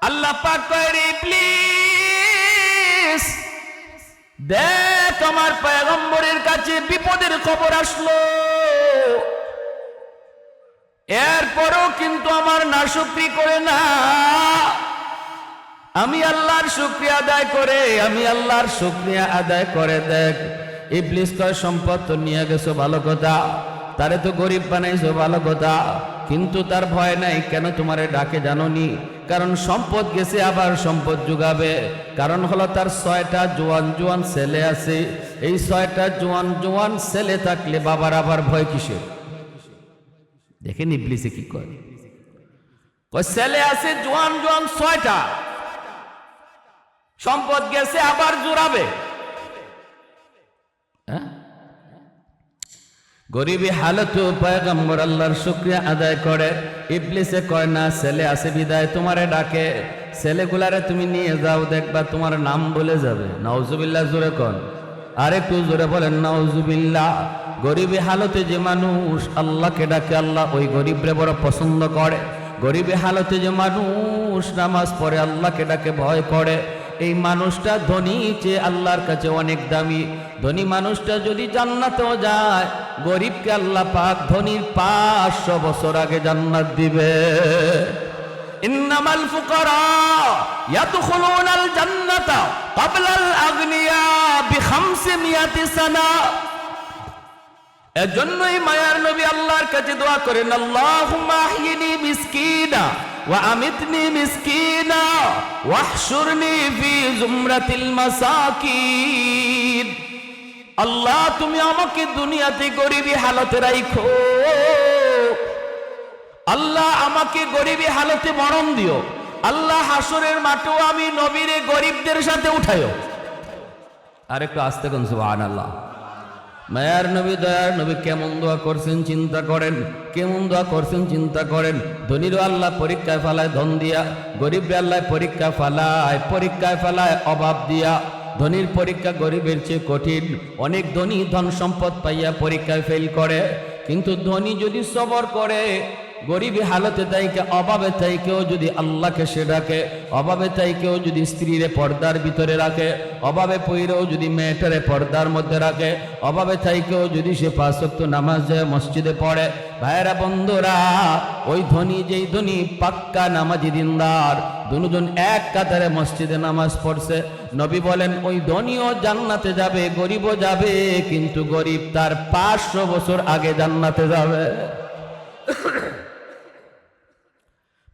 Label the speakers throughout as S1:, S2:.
S1: আল্লাহ পাক কয় রে ইবলিস, দেখ আমার পয়গম্বরের কাছে বিপদের খবর আসলো, এরপরও কিন্তু আমার নাশুকরি করে না। আমি আল্লাহর শুকরিয়া আদায় করে দেখ। ইবলিস কয় সম্পদ তো নিয়ে গেছো ভালো কথা, তারে তো গরিব বানাইছো ভালো কথা, কিন্তু তার ভয় নাই। কেন তোমারে ডাকে জানোনি? কারণ সম্পদ গেছে, আবার সম্পদ যোগাবে। কারণ হলো তার 6টা জোয়ান জোয়ান ছেলে আছে। এই 6টা জোয়ান জোয়ান ছেলে থাকলে বাবার আবার ভয় কিসের? দেখেন ইবলিসে কি করে। ছেলে আছে জোয়ান জোয়ান 6টা, সম্পদ গেছে আবার জোরাবে। গরিবী হালত পয়গম্বর আল্লাহর শুকরিয়া আদায় করে। ইবলিসে কয় না, ছেলে আছে বিদায় তোমারে ডাকে, ছেলেগুলারে তুমি নিয়ে যাও, দেখবা তোমার নাম বলে যাবে। নাউজুবিল্লাহ, জোরে কোন, আর একটু জোরে বলেন নাউজুবিল্লাহ। গরিবী হালতে যে মানুষ আল্লাহকে ডাকে, আল্লাহ ওই গরিবরে বড় পছন্দ করে। গরিবী হালতে যে মানুষ নামাজ পড়ে, আল্লাহকে ডাকে, ভয় করে, এই মানুষটা ধনী চেয়ে আল্লাহর কাছে অনেক দামি। ধনী মানুষটা যদি জান্নাতেও যায়, গরিবকে আল্লাহ পাক ধনীর 500 বছর আগে জান্নাত দিবে। ইন্নামাল ফুকারা ইয়াদখুলুনাল জান্নাতা ক্বাবলাল আগনিয়া বি500 সানা। এজন্যই মায়ার নবী আল্লাহর কাছে দোয়া করেন, আল্লাহুম্মা আহইনি মিসকিনা ওয়া আমিতনি মিসকিনা ওয়াহশুরনি ফি জুমরাতিল মাসাকিন। আল্লাহ তুমি আমাকে দুনিয়াতে গরিবী হালতে রাখো, আল্লাহ আমাকে গরিবী হালতে মরণ দিও, আল্লাহ হাসরের মাঠেও আমি নবীরে গরিবদের সাথে উঠাইও। আর একটু আস্তে কোন সুবহানাল্লাহ। মায়ার নবী দয়ার নবী কেমন দোয়া করছেন চিন্তা করেন, কেমন দোয়া করছেন চিন্তা করেন। ধনীরও আল্লাহ পরীক্ষায় ফালায় ধন দিয়া, গরিবরে আল্লাহ পরীক্ষায় ফালায় অভাব দিয়া। ধনীর পরীক্ষা গরিবের চেয়ে কঠিন। অনেক ধনী ধন সম্পদ পাইয়া পরীক্ষায় ফেল করে, কিন্তু ধনী যদি সবর করে, গরিবী হালতে তাইকে অভাবে তাইকেও যদি আল্লাহকে সে ডাকে, অভাবে তাইকেও যদি স্ত্রীরে পর্দার ভিতরে রাখে, অভাবে পইরেও যদি মেয়েটারে পর্দার মধ্যে রাখে, অভাবে তাইকেও যদি সে 5 ওয়াক্ত নামাজ যায় মসজিদে পড়ে, ভাইরা বন্ধুরা, ওই ধনী যেই ধনী পাক্কা নামাজি দিনদার, দুজন এক কাতারে মসজিদে নামাজ পড়ছে, নবী বলেন ওই ধনীও জান্নাতে যাবে, গরিবও যাবে, কিন্তু গরিব তার 500 বছর আগে জান্নাতে যাবে।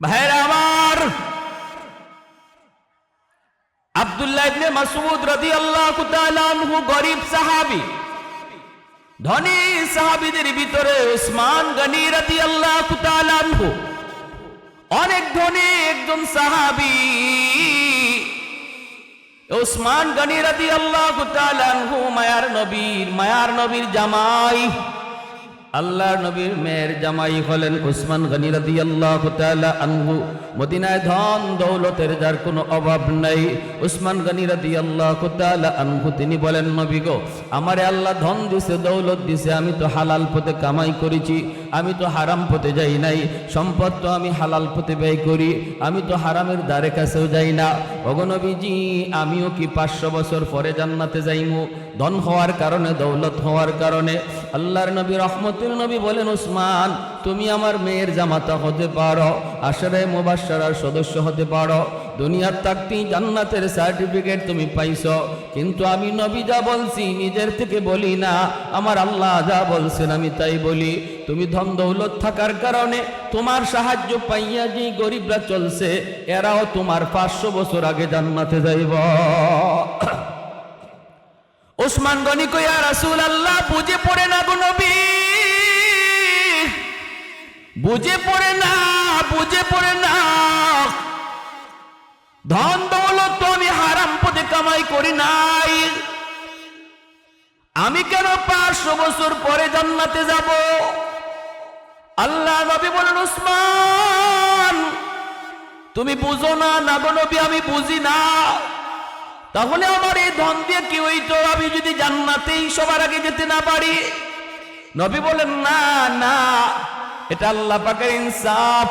S1: ভাইরা আমার, আব্দুল্লাহ ইবনে মাসউদ রাদিয়াল্লাহু তাআলা আনহু গরিব সাহাবী। ধনী সাহাবীদের ভিতরে উসমান গনি রাদিয়াল্লাহু তাআলা আনহু অনেক ধনী একজন সাহাবী। উসমান গনি রাদিয়াল্লাহু তাআলা আনহু মায়ার নবীর জামাই, আল্লাহর নবীর মেয়ের জামাই হলেন উসমান গনি রাদিয়াল্লাহু তাআলা আনহু। মদিনায় ধন দৌলতের যার কোনো অভাব নাই। উসমান গনি রাদিয়াল্লাহু তাআলা আনহু তিনি বলেন, নবী গো, আমারে আল্লাহ ধন দিছে, দৌলত দিছে, আমি তো হালাল পথে কামাই করেছি, আমি তো হারাম পথে যাই নাই। সম্পদ তো আমি হালাল পথে ব্যয় করি, আমি তো হারামের দ্বারে কাছেও যাই না। ওগো নবীজি, আমিও কি 500 বছর পরে জান্নাতে যাইমু? ধন হওয়ার কারণে, দৌলত হওয়ার কারণে। আল্লাহর নবী রহমতের নবী বলেন, উসমান তুমি আমার মেয়ের জামাতা হতে পারো, আশারে মুবাশশারার সদস্য হতে পারো, দুনিয়ার থাকতেই জান্নাতের সার্টিফিকেট তুমি পাইছো, কিন্তু আমি নবী যা বলছি নিজের থেকে বলি না, আমার আল্লাহ যা বলছেন আমি তাই বলি। তুমি ধন দৌলত থাকার কারণে তোমার সাহায্য পাইয়া যে গরিবরা চলছে, এরাও তোমার 500 বছর আগে জান্নাতে যাইব। উসমান গনি কই, ইয়া রাসূলুল্লাহ, বুঝে পড়ে না গো নবী, বুঝে পড়ে না। ধন দৌলত তো আমি হারাম পথে কামাই করি নাই, আমি কেন 500 বছর পরে জান্নাতে যাব? আল্লাহ নবী বলেন, উসমান তুমি বুঝো না। না গো নবী, আমি বুঝি না। তাহলে আমার এই ধন দিয়ে কি হইতো আমি যদি জান্নাতেই সবার আগে যেতে না পারি? নবী বলেন, না না, এটা আল্লাহ পাকের ইনসাফ।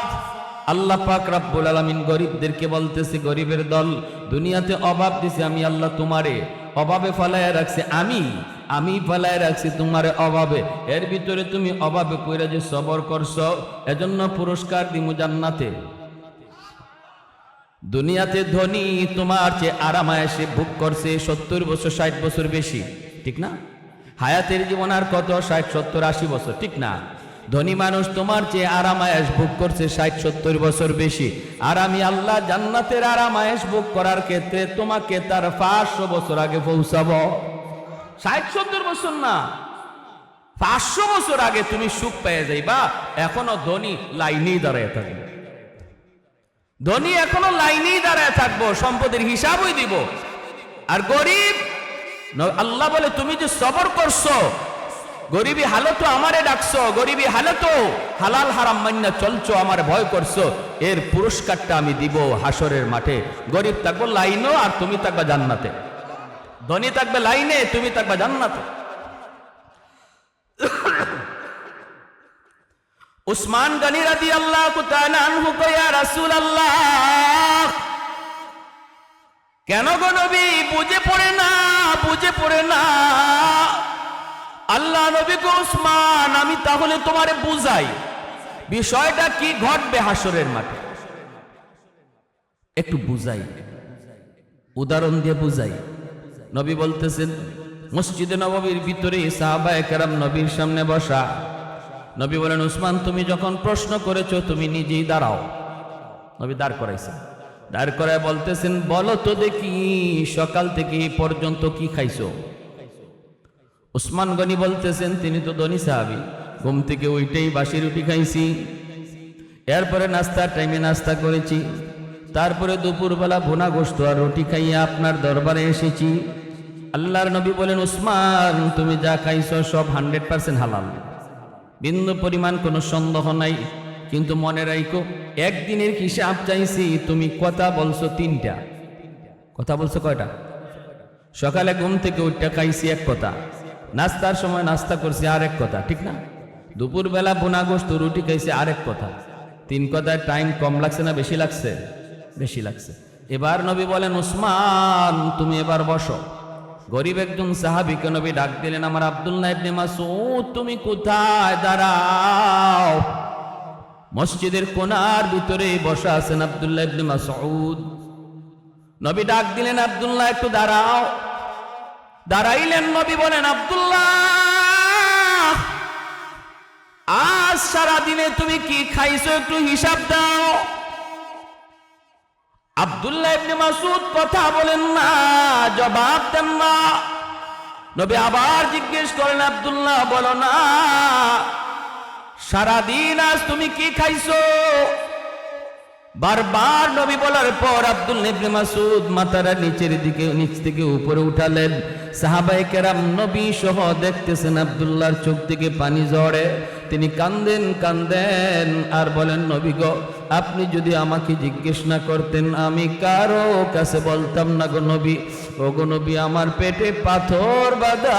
S1: আল্লাহ পাক রব্বুল আলামিন গরিবদেরকে বলতেছে, গরিবের দল, দুনিয়াতে অভাব দিছে আমি আল্লাহ, তোমারে অভাবে ফলায় রাখছি, আমি ফলায় রাখছি তোমারে অভাবে। এর ভিতরে তুমি অভাবে পড়ে যে সবর করছো, এজন্য পুরস্কার দিমু জান্নাতে। দুনিয়াতে ধনী তোমার চেয়ে আরামায়েশে ভোগ করছে 70 বছর 60 বছর বেশি, ঠিক না? হায়াতের জীবন আর কত, 60 70 80 বছর, ঠিক না? ধনী মানুষ তোমার চেয়ে আরামায়েশ ভোগ করছে 60 70 বছর বেশি। আর আমি আল্লাহ জান্নাতের আরামায়েশ ভোগ করার ক্ষেত্রে তোমাকে তার 500 বছর আগে পৌঁছাবো। 60 70 বছর না, 500 বছর আগে তুমি সুখ পেয়ে যাইবা। এখনো ধনী লাইনেই দাঁড়ায় থাকবে, ধনী এখনো লাইনেই দাঁড়ায় থাকবো, সম্পদের হিসাবই দিব। আর গরিব, আল্লাহ বলে তুমি যে সবর করছো, গরিবী হালতো আমারে ডাকছো, গরিবী হালতো হালাল হারাম মান্না চলছো, আমার ভয় করছো, এর পুরস্কারটা আমি দিব হাসরের মাঠে। গরিব থাকবো লাইনও, আর তুমি থাকবা জান্নাতে। ধনী থাকবে লাইনে, তুমি থাকবা জান্নাতে। উসমান গনি রাদিয়াল্লাহু তাআলা আনহু কয়, ইয়া রাসূলুল্লাহ, কেন গো নবী বুঝে পড়ে না? আল্লাহ নবী গো উসমান, আমি তাহলে তোমারে বুঝাই বিষয়টা কি ঘটবে হাসরের মাঠে, একটু বুঝাই, উদাহরণ দিয়ে বুঝাই। নবী বলতেছেন, মসজিদে নববীর ভিতরে সাহাবায়ে কেরাম নবীর সামনে বসা। নবী বলেন, উসমান তুমি যখন প্রশ্ন করেছো তুমি নিজেই দাঁড়াও। নবী দাঁড় করাইছেন, দাঁড় করায় বলতেছেন, বলো তো দেখি সকাল থেকে এই পর্যন্ত কি খাইছো? উসমান গনি বলতেছেন, তিনি তো ধনী সাহাবী, ঘুম থেকে ওইটাই বাসি রুটি খাইছি, এরপরে নাস্তার টাইমে নাস্তা করেছি, তারপরে দুপুরবেলা ভুনা গোশত আর রুটি খাইয়া আপনার দরবারে এসেছি। আল্লাহর নবী বলেন, উসমান তুমি যা খাইছো সব 100% হালাল, বিন্দু পরিমাণ কোনো সন্দেহ নাই। কিন্তু মনে রাখো, একদিনের হিসাব চাইছি, তুমি কথা বলছো 3টা। কথা বলছো কয়টা? সকালে ঘুম থেকে উঠটা খাইছি এক কথা, নাস্তার সময় নাস্তা করছি আরেক কথা, ঠিক না? দুপুরবেলা বোনা গোশত রুটি খাইছি আরেক কথা। 3 কথায় টাইম কম লাগছে না বেশি লাগছে? বেশি লাগছে। এবার নবী বলেন, উসমান তুমি এবার বসো। গরিব একজন সাহাবীকে নবী ডাক দিলেন, আমার আব্দুল্লাহ ইবনে মাসউদ, তুমি কোথায়? দাঁড়াও। মসজিদের কোণার ভিতরে বসা আছেন আব্দুল্লাহ ইবনে মাসউদ। নবী ডাক দিলেন, আব্দুল্লাহ একটু দাঁড়াও। দাঁড়াইলেন, নবী বলেন, আব্দুল্লাহ আজ সারা দিনে তুমি কি খাইছো একটু হিসাব দাও। আব্দুল্লাহ ইবনে মাসউদ কথা বলেন না, জবাব দেন না। নবী আবার জিজ্ঞেস করেন, আব্দুল্লাহ বলো না সারাদিন আজ তুমি কি খাইছো? বারবার নবী বলার পর আব্দুল্লাহ ইবনে মাসউদ মাথাটা নিচের দিকে, নিচ থেকে উপরে উঠালেন। সাহাবায়ে কেরাম নবী সহ দেখতেছেন আব্দুল্লাহর চোখ থেকে পানি ঝরে, তিনি কান্দেন আর বলেন, নবী গো, আপনি যদি আমাকে জিজ্ঞেস না করতেন আমি কারো কাছে বলতাম না গো নবী। ও গো নবী, আমার পেটে পাথর বাঁধা,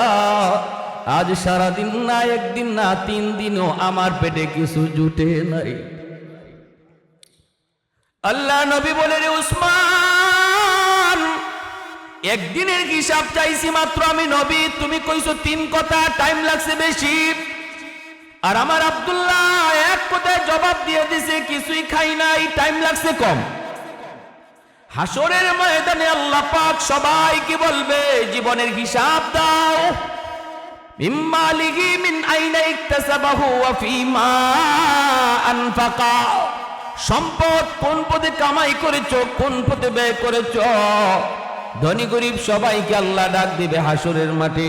S1: আজ সারাদিন না, একদিন না, 3 দিনও আমার পেটে কিছু জুটে নাই। আল্লাহ নবী বলে, রে উসমান, একদিনের হিসাব চাইছি মাত্র আমি নবী, তুমি কইছো 3 কথা, টাইম লাগছে বেশি। আর আমার আব্দুল্লাহ এক কথায় জবাব দিয়ে দিছে, কিছুই খাই নাই, টাইম লাগছে কম। হাসরের ময়দানে আল্লাহ পাক সবাইকে বলবে, জীবনের হিসাব দাও। মিম্মালিহি মিন আইনা ইকতাসাবাহু ওয়া ফিমা আনফাকা, সম্পদ কোন পথে কামাই করেছো, কোন পথে ব্যয় করেছো। ধনী গরিব সবাইকে আল্লাহ ডাক দিবে হাসরের মাঠে,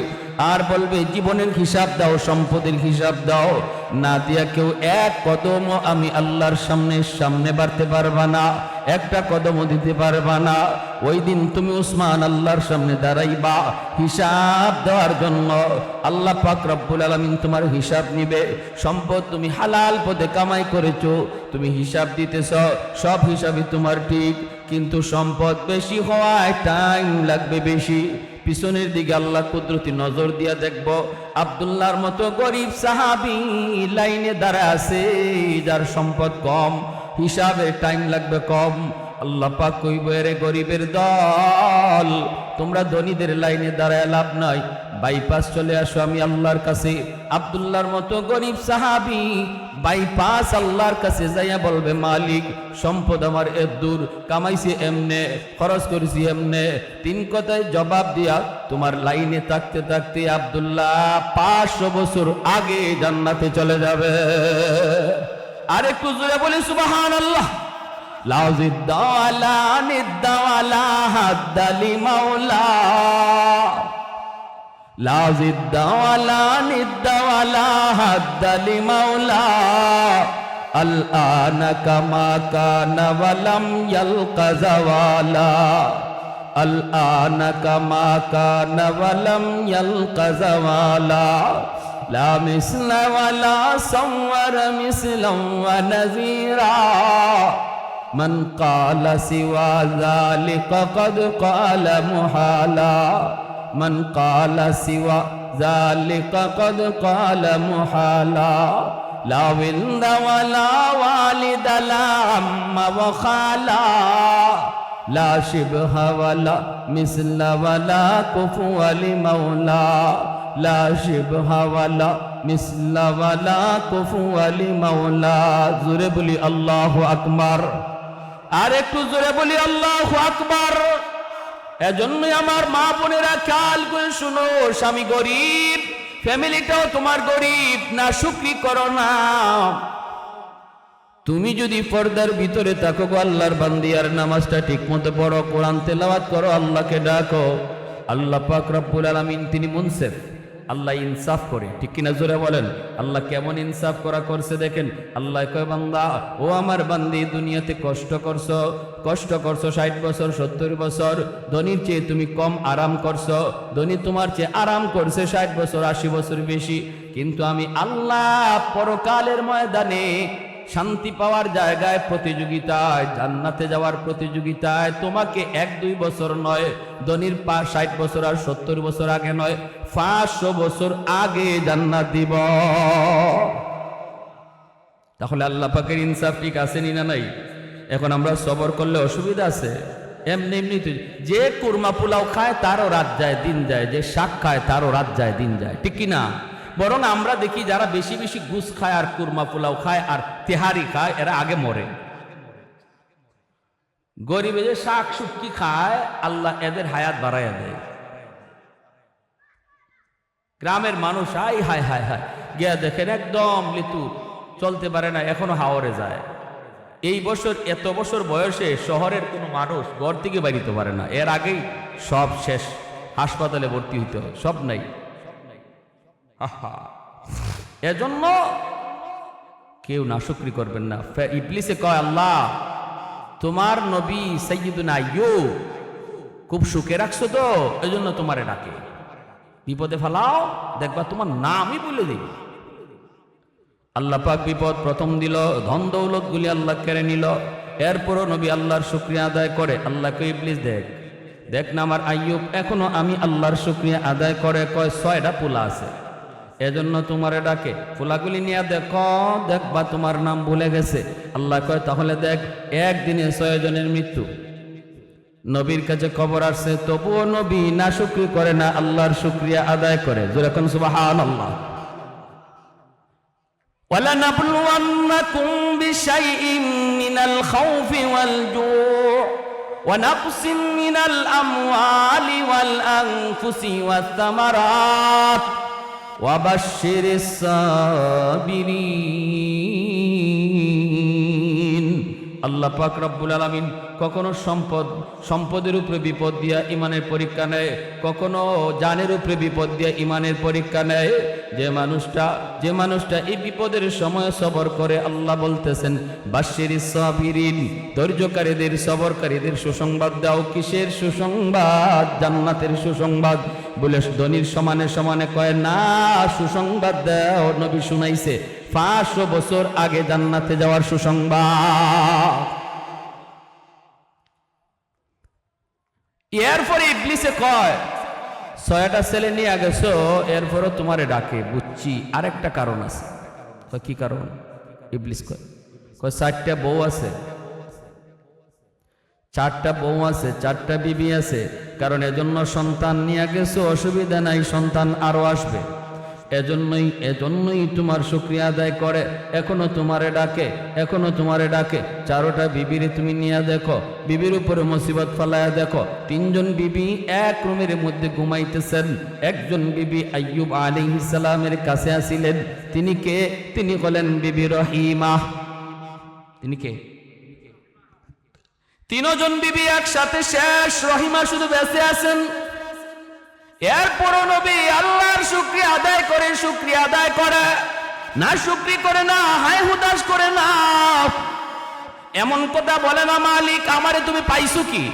S1: আর বলবে জীবনের হিসাব দাও, সম্পদের হিসাব দাও। না দিয়া কেউ এক কদমও আমি আল্লাহর সামনে বাড়তে পারবা না, একটা কদমও দিতে পারবা না। ওই দিন তুমি উসমান আল্লাহর সামনে দাঁড়াইবা হিসাব দেওয়ার জন্য। আল্লাহ পাক রব্বুল আলামিন তোমার হিসাব নিবে। সম্পদ তুমি হালাল পথে কামাই করেছো, তুমি হিসাব দিতেছ, সব হিসাবই তোমার ঠিক, কিন্তু সম্পদ বেশি হওয়ায় টাইম লাগবে বেশি। পিছনের দিকে আল্লাহ কুদরতি নজর দিয়া দেখব, আব্দুল্লাহর মতো গরিব সাহাবী লাইনে দাঁড়া আছে, যার সম্পদ কম, হিসাবে টাইম লাগবে কম। আল্লাহ পাক কইবে, রে গরিবের দল, তোমরা ধনীদের লাইনে দাঁড়ায় লাভ নাই, বাইপাস চলে আসো আমি আল্লাহর কাছে। আব্দুল্লাহর মতো গরিব সাহাবী বাইপাস আল্লাহর কাছে যাইয়া বলবে, মালিক সম্পদ আমার এত দূর, কামাইছি এমনে, খরচ করেছি এমনে। তিন কথায় জবাব দিয়া তোমার লাইনে থাকতে থাকতে আব্দুল্লাহ 500 বছর আগে জান্নাতে চলে যাবে। আর একটু জোরে বলি সুবহানাল্লাহ। লাউজিদ্দাওয়ালা নিদ্দাওয়ালা হাদ্দালি মাওলা, লাউজিদ্দাওয়ালা নিদ্দাওয়ালা হাদ্দালি মাওলা, আল আনা কামা কানা ওয়ালাম ইয়ালকা জাওয়ালা, আল আনা কামা কানা ওয়ালাম ইয়ালকা জাওয়ালা, লা মিসলা ওয়ালা সাওয়ার মিসলাম ওয়া নাযীরা, মান ক্বালা সিওয়া যালিকা ক্বাদ ক্বালা মুহালা, মান ক্বালা সিওয়া যালিকা ক্বাদ ক্বালা মুহালা, লা ওয়ালদা ওয়ালা ওয়ালিদা লা আম্মা ওয়া খালা, লা শিবহা ওয়ালা মিসলা ওয়ালা কুফুয়া লিমাওলা, লা শিবহা ওয়ালা মিসলা ওয়ালা কুফুয়া লিমাওলা। জোরে বলি আল্লাহু আকবার। আর একটু জোরে বলি আল্লাহু আকবার। এজন্যই আমার মা বোনেরা খেয়াল করে শুনো, স্বামী গরিব, ফ্যামিলিটাও তোমার গরিব, না শুকরি করো না। তুমি যদি পর্দার ভিতরে থাকো গো আল্লাহর বান্দি, আর নামাজটা ঠিক মতো পড়ো, কোরআন তেলাওয়াত করো, আল্লাহকে ডাকো, আল্লাহ পাক রব্বুল আলামিন তিনি মুনসিফ, আল্লাহ ইনসাফ করে, ঠিক কিনা জোরে বলেন। আল্লাহ কেমন ইনসাফ করছে দেখেন। আল্লাহ কয়, বান্দা ও আমার বান্দি, দুনিয়াতে কষ্ট করছো 60 বছর 70 বছর, ধনীর চেয়ে তুমি কম আরাম করছো, ধনী তোমার চেয়ে আরাম করছে 60 বছর 80 বছর বেশি, কিন্তু আমি আল্লাহ পরকালের ময়দানে শান্তি পাওয়ার জায়গায় প্রতিযোগিতায়, জান্নাতে যাওয়ার প্রতিযোগিতায় তোমাকে 1-2 বছর নয়, ধনীর 60 বছর আর 70 বছর আগে নয়, 500 বছর আগে জান্নাত দিব। তাহলে আল্লাহ পাকের ইনসাফ ঠিক আছে না নাই? এখন আমরা সবর করলে অসুবিধা আছে? এমনি এমনি তো যে কুরমা পোলাও খায় তারও রাত যায় দিন যায়, যে শাক খায় তারও রাত যায় দিন যায়, ঠিক কিনা? বরং আমরা দেখি যারা বেশি বেশি ঘুষ খায় আর কুরমা পোলাও খায় আর তেহারি খায়, এরা আগে মরে। গরিবে যে শাক শুটকি খায়, আল্লাহ এদের হায়াত বাড়াইয়া দেয়। গ্রামের মানুষ হায় হায় হায় হায় গিয়া দেখেন একদম লিতু, চলতে পারে না, এখনো হাওরে যায়। এই বছর এত বছর বয়সে শহরের কোনো মানুষ ঘর থেকে বাড়িতে পারে না, এর আগেই সব শেষ, হাসপাতালে ভর্তি হইতে হয়, সব নাই। এজন্য কেউ নাশুকরি করবেন না। ইবলিসে কয়, আল্লাহ তোমার নবী সাইয়্যিদুনা আইয়ুব খুব সুখে রাখছো তো, এজন্য তোমারে ডাকে, বিপদে ফেলাও দেখবা তোমার নামই বলে দিই। আল্লাহ পাক বিপদ প্রথম দিল, ধন দৌলত গুলি আল্লাহ কেড়ে নিল। এরপরও নবী আল্লাহর শুকরিয়া আদায় করে। আল্লাহকে ইবলিস দেখ না আমার আইয়ুব এখনো আমি আল্লাহর শুকরিয়া আদায় করে, কয় 6টা পোলা আছে, এজন্য তোমারে ডাকে, পোলাগুলি নিয়ে দেখবা তোমার নাম ভুলে গেছে। আল্লাহ কয় তাহলে দেখ, একদিনে 6 জনের মৃত্যু। নবীর কাছে খবর আসছে, তবুও নবী না শুকরি করে না, আল্লাহর শুকরিয়া আদায় করে। যখন সুবহানাল্লাহ। وَلَنَبْلُوَنَّكُمْ بِشَيْءٍ مِّنَ الْخَوْفِ وَالْجُوعِ وَنَقْصٍ مِّنَ الْأَمْوَالِ وَالْأَنفُسِ وَالثَّمَرَاتِ وَبَشِّرِ الصَّابِرِينَ। আল্লাহ পাক রব্বুল আলামিন কখনো সম্পদের উপরে বিপদ দিয়া ইমানের পরীক্ষা নেয়, কখনো জানের উপরে বিপদ দিয়া ইমানের পরীক্ষা নেয়। যে মানুষটা এই বিপদের সময় সবর করে, আল্লাহ বলতেছেন বাশশিরিস সাবিরিন, ধৈর্যকারীদের সবরকারীদের সুসংবাদ দাও। কিসের সুসংবাদ? জান্নাতের সুসংবাদ। বলে ধনীর সমানে সমানে কয় না, সুসংবাদ দাও। নবী শুনাইছে 500 বছর আগে জান্নাতে যাওয়ার সুসংবাদ। এরপরে ইবলিসে কয় 6টা ছেলে নিয়ে গেছো, এরপরও তোমারে ডাকে, বুঝছি আরেকটা কারণ আছে। কি কারণ? ইবলিস কয় 4টা বউ আছে, 4টা বউ আছে, 4টা বিবি আছে। কারণ এজন্য সন্তান নিয়ে গেছো, অসুবিধা নাই, সন্তান আরো আসবে। এজন্যই তোমার শুকরিয়া আদায় করে, এখনো তোমারে ডাকে। 4টা বিবির তুমি নিয়ে দেখো, বিবির উপরে মুসিবত ফালায়া দেখো। 3জন বিবি এক রুমের মধ্যে ঘুমাইতেছেন। একজন বিবি আইয়ুব আলাইহিস সালামের কাছে আসিলেন। তিনি কে? তিনি হলেন বিবি রহিমা। তিনি কে? 3জন বিবি একসাথে শেষ, রহিমা শুধু বেঁচে আছেন। এরপরও নবী আল্লাহর শুকরিয়া আদায় করে না, শুকরি করে না, হায় হুদাস করে না, এমন কথা বলে না, মালিক আমারে তুমি পাইছো কি?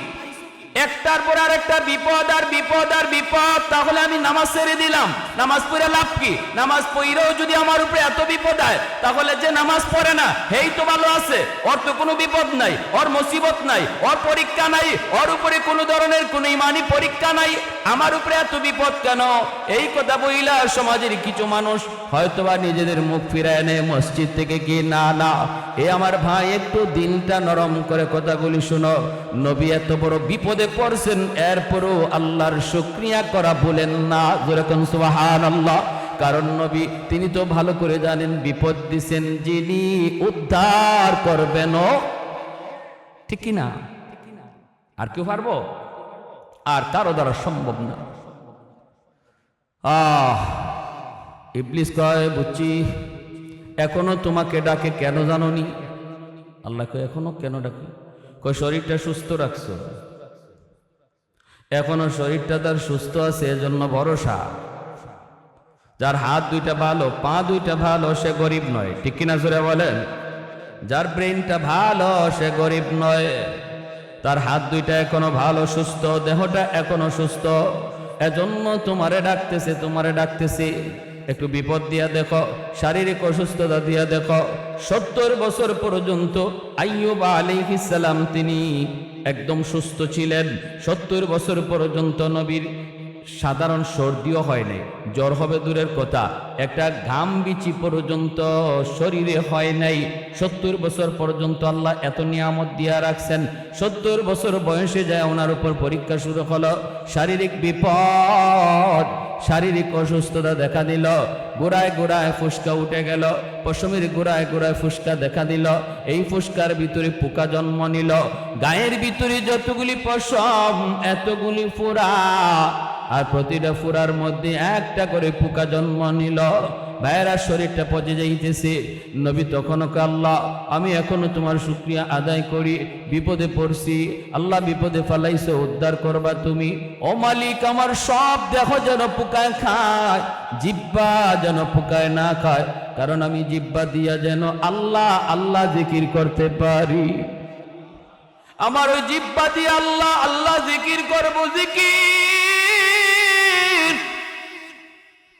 S1: একটার পর আরেকটা বিপদ আর বিপদ। তাহলে আমি নামাজ ছেড়ে দিলাম, নামাজ পড়ে লাভ কি? নামাজ পড়েও যদি আমার উপরে এত বিপদ হয়, তাহলে যে নামাজ পড়ে না হেই তো ভালো আছে, ওর তো কোনো বিপদ নাই, ওর মুসিবত নাই, ওর পরীক্ষা নাই, ওর উপরে কোনো ধরনের কোনো ইমানি পরীক্ষা নাই, আমার উপরে এত বিপদ কেন? এই কথা বইলা সমাজের কিছু মানুষ হয়তোবা নিজেদের মুখ ফিরায় নেয় মসজিদ থেকে, কি না এ আমার ভাই একটু দিনটা নরম করে কথাগুলি শোনো। নবী এত বড় বিপদে পড়ছেন, এরপরও আল্লাহর শুকরিয়া করা বলেন না, যেরকম সুবহানাল্লাহ। কারণ নবী তিনি তো ভালো করে জানেন বিপদ দিছেন যিনি উদ্ধার করবেন, ঠিক কি না? আর কেউ পারবো? আর কারো দ্বারা সম্ভব না। ইবলিস কয়, বুঝছি, এখনো তোমাকে ডাকে, কেন জানোনি? আল্লাহ কয়, এখনো কেন ডাকে? কয়, শরীরটা সুস্থ রাখছো, এখনো শরীরটা তার সুস্থ আছে, এজন্য ভরসা। যার হাত 2টা ভালো, পা 2টা ভালো, সে গরিব নয়, ঠিক কিনা জোরে বলেন? যার ব্রেনটা ভালো সে গরিব নয়, তার হাত 2টা এখনো ভালো, সুস্থ, দেহটা এখনো সুস্থ, এজন্য তোমারে ডাকতেছে। একটু বিপদ দিয়া দেখো, শারীরিক অসুস্থতা দিয়া দেখো। 70 বছর পর্যন্ত আইয়ুব আলাইহিস সালাম তিনি একদম সুস্থ ছিলেন। 70 বছর পর্যন্ত নবীর সাধারণ সর্দিও হয় নাই, জ্বর হবে দূরের কথা, একটা ঘাম বিচি পর্যন্ত শরীরে হয় নাই। 70 বছর পর্যন্ত আল্লাহ এত নিয়ামত দিয়া রাখছেন। 70 বছর বয়সে যায় ওনার উপর পরীক্ষা শুরু হলো, শারীরিক বিপদ, শারীরিক অসুস্থতা দেখা দিল, গোড়ায় ফুসকা উঠে গেল, পশমের গোড়ায় ফুসকা দেখা দিল, এই ফুসকার ভিতরে পোকা জন্ম নিল, গায়ের ভিতরে যতগুলি পশম এতগুলি ফোড়া, আর প্রতিটা ফোড়ার মধ্যে একটা করে পোকা জন্ম নিল। ভাইয়েরা, শরীরটা পচে যাইতেছে। নবী তখনও আল্লাহ আমি এখনো তোমার শুকরিয়া আদায় করি, বিপদে পড়ছি, আল্লাহ বিপদে ফালাইছো, উদ্ধার করবা তুমি। ও মালিক, আমার সব দেহ যেন পোকায় খায়, জিহ্বা যেন পোকায় না খায়, কারণ আমি জিহ্বা দিয়া যেন আল্লাহ আল্লাহ জিকির করতে পারি। আমার ওই জিহ্বা দিয়ে আল্লাহ আল্লাহ জিকির করবো,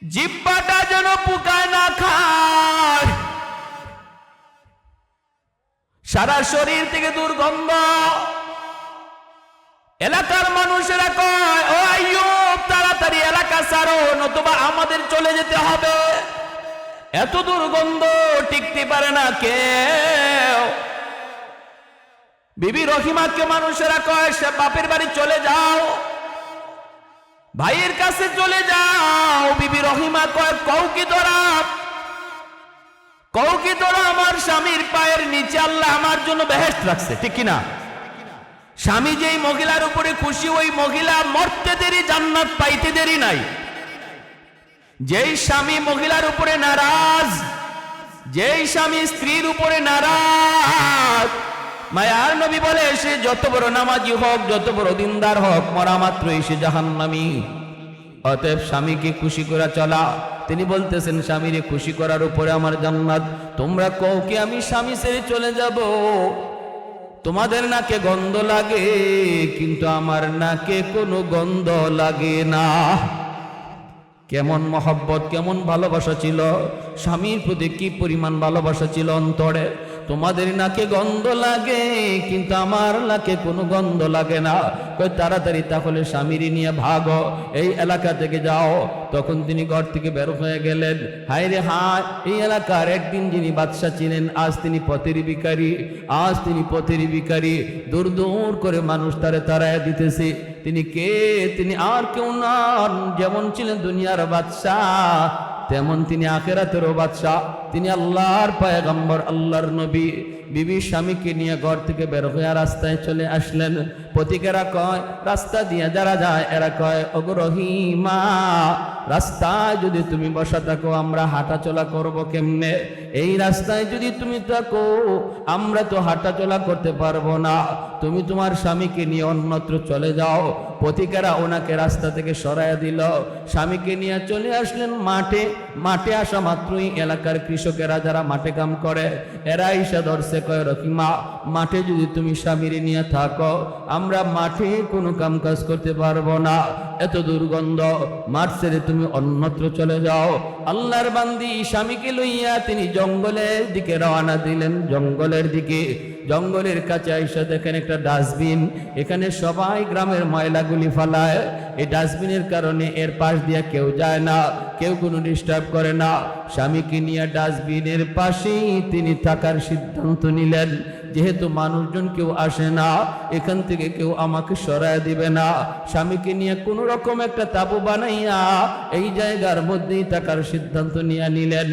S1: জিহ্বাটা যেন পোকায় না খায়। সারা শরীর থেকে দুর্গন্ধ, এলাকার মানুষেরা কয়, ও আইয়ুব তাড়াতাড়ি এলাকা ছাড়ো, নতুবা আমাদের চলে যেতে হবে। এত দুর্গন্ধ টিকতে পারে না কেউ। বিবি রহিমাকে মানুষেরা কয়, সে বাপের বাড়ি চলে যাও, ভাইয়ের কাছে চলে যাও। বিবি রহিমা কয়, কৌকি তোরা আমার স্বামীর পায়ের নিচে আল্লাহ আমার জন্য বেহেশত রাখছে, ঠিক কিনা? স্বামী যেই মহিলার উপরে খুশি, ওই মহিলা মরতে দেরি, জান্নাত পাইতে দেরি নাই। যেই স্বামী মহিলার উপরে নারাজ, যেই স্বামী স্ত্রীর উপরে নারাজ, মায়ার নবী বলে, সে যত বড় নামাজি হোক, যত বড় দিনদার হোক, মরা মাত্রই সে জাহান্নামী। অতএব স্বামীকে খুশি করে চলা। তিনি বলতেছেন, স্বামীরে খুশি করার উপরে আমার জান্নাত। তোমরা কও কি আমি স্বামী ছেড়ে চলে যাব? তোমাদের নাকে গন্ধ লাগে, কিন্তু আমার নাকে কোনো গন্ধ লাগে না। কেমন মহব্বত, কেমন ভালোবাসা ছিল স্বামীর প্রতি, কি পরিমাণ ভালোবাসা ছিল অন্তরে। তোমাদের নাকে গন্ধ লাগে কিন্তু আমার নাকে কোনো গন্ধ লাগে না। কই তাড়াতাড়ি তাহলে স্বামীর নিয়ে ভাগো, এই এলাকা থেকে যাও। তখন তিনি ঘর থেকে বের হয়ে গেলেন। হায় রে হায়, এই এলাকার একদিন যিনি বাদশা ছিলেন, আজ তিনি পথের ভিখারি, আজ তিনি পথের ভিখারি। দূর দূর করে মানুষ তারে তাড়ায় দিতেছে। তিনি কে? তিনি আর কেউ নন, যেমন ছিলেন দুনিয়ার বাদশা তেমন তিনি আখিরাতেরও বাদশা। তিনি আল্লাহর পয়গম্বর, আল্লাহর নবী। বিবি স্বামীকে নিয়ে ঘর থেকে বের হয়ে রাস্তায় চলে আসলেন। পথিকেরা কয়, রাস্তা দিয়ে যারা যায় এরা কয়, ওগো রহিমা, রাস্তায় যদি তুমি বসা থাকো আমরা হাঁটা চলা করবো কেমনে? এই রাস্তায় যদি তুমি থাকো আমরা তো হাঁটা চলা করতে পারবো না, তুমি তোমার স্বামীকে নিয়ে অন্যত্র চলে যাও। পথিকেরা ওনাকে রাস্তা থেকে সরাইয়া দিল। স্বামীকে নিয়ে চলে আসলেন মাঠে। মাঠে আসা মাত্রই এলাকার কৃষকেরা যারা মাঠে কাম করে এরা ঈশা ধরছে, কয় রহিমা, মাঠে যদি তুমি স্বামীর নিয়ে থাকো আমরা মাঠে কোনো কাম কাজ করতে পারবো না, এত দুর্গন্ধ, মাঠ ছেড়ে তুমি অন্যত্র চলে যাও। আল্লাহর বান্দি স্বামীকে লইয়া তিনি জঙ্গলের দিকে রওনা দিলেন। জঙ্গলের দিকে, জঙ্গলের কাছে আইসা দেখেন একটা ডাস্টবিন। এখানে সবাই গ্রামের ময়লাগুলি ফালায়। এই ডাস্টবিনের কারণে এর পাশ দিয়ে কেউ যায় না, কেউ কোনো ডিস্টার্ব করে না। স্বামীকে নিয়ে ডাস্টবিনের পাশেই তিনি থাকার সিদ্ধান্ত নিলেন। যেহেতু মানুষজন কেউ আসে না, এখান থেকে কেউ আমাকে সরায় দিবে না, স্বামীকে নিয়ে কোনো রকম একটা তাবু বানাইয়া এই জায়গার মধ্যেই থাকার সিদ্ধান্ত নিয়ে নিলেন।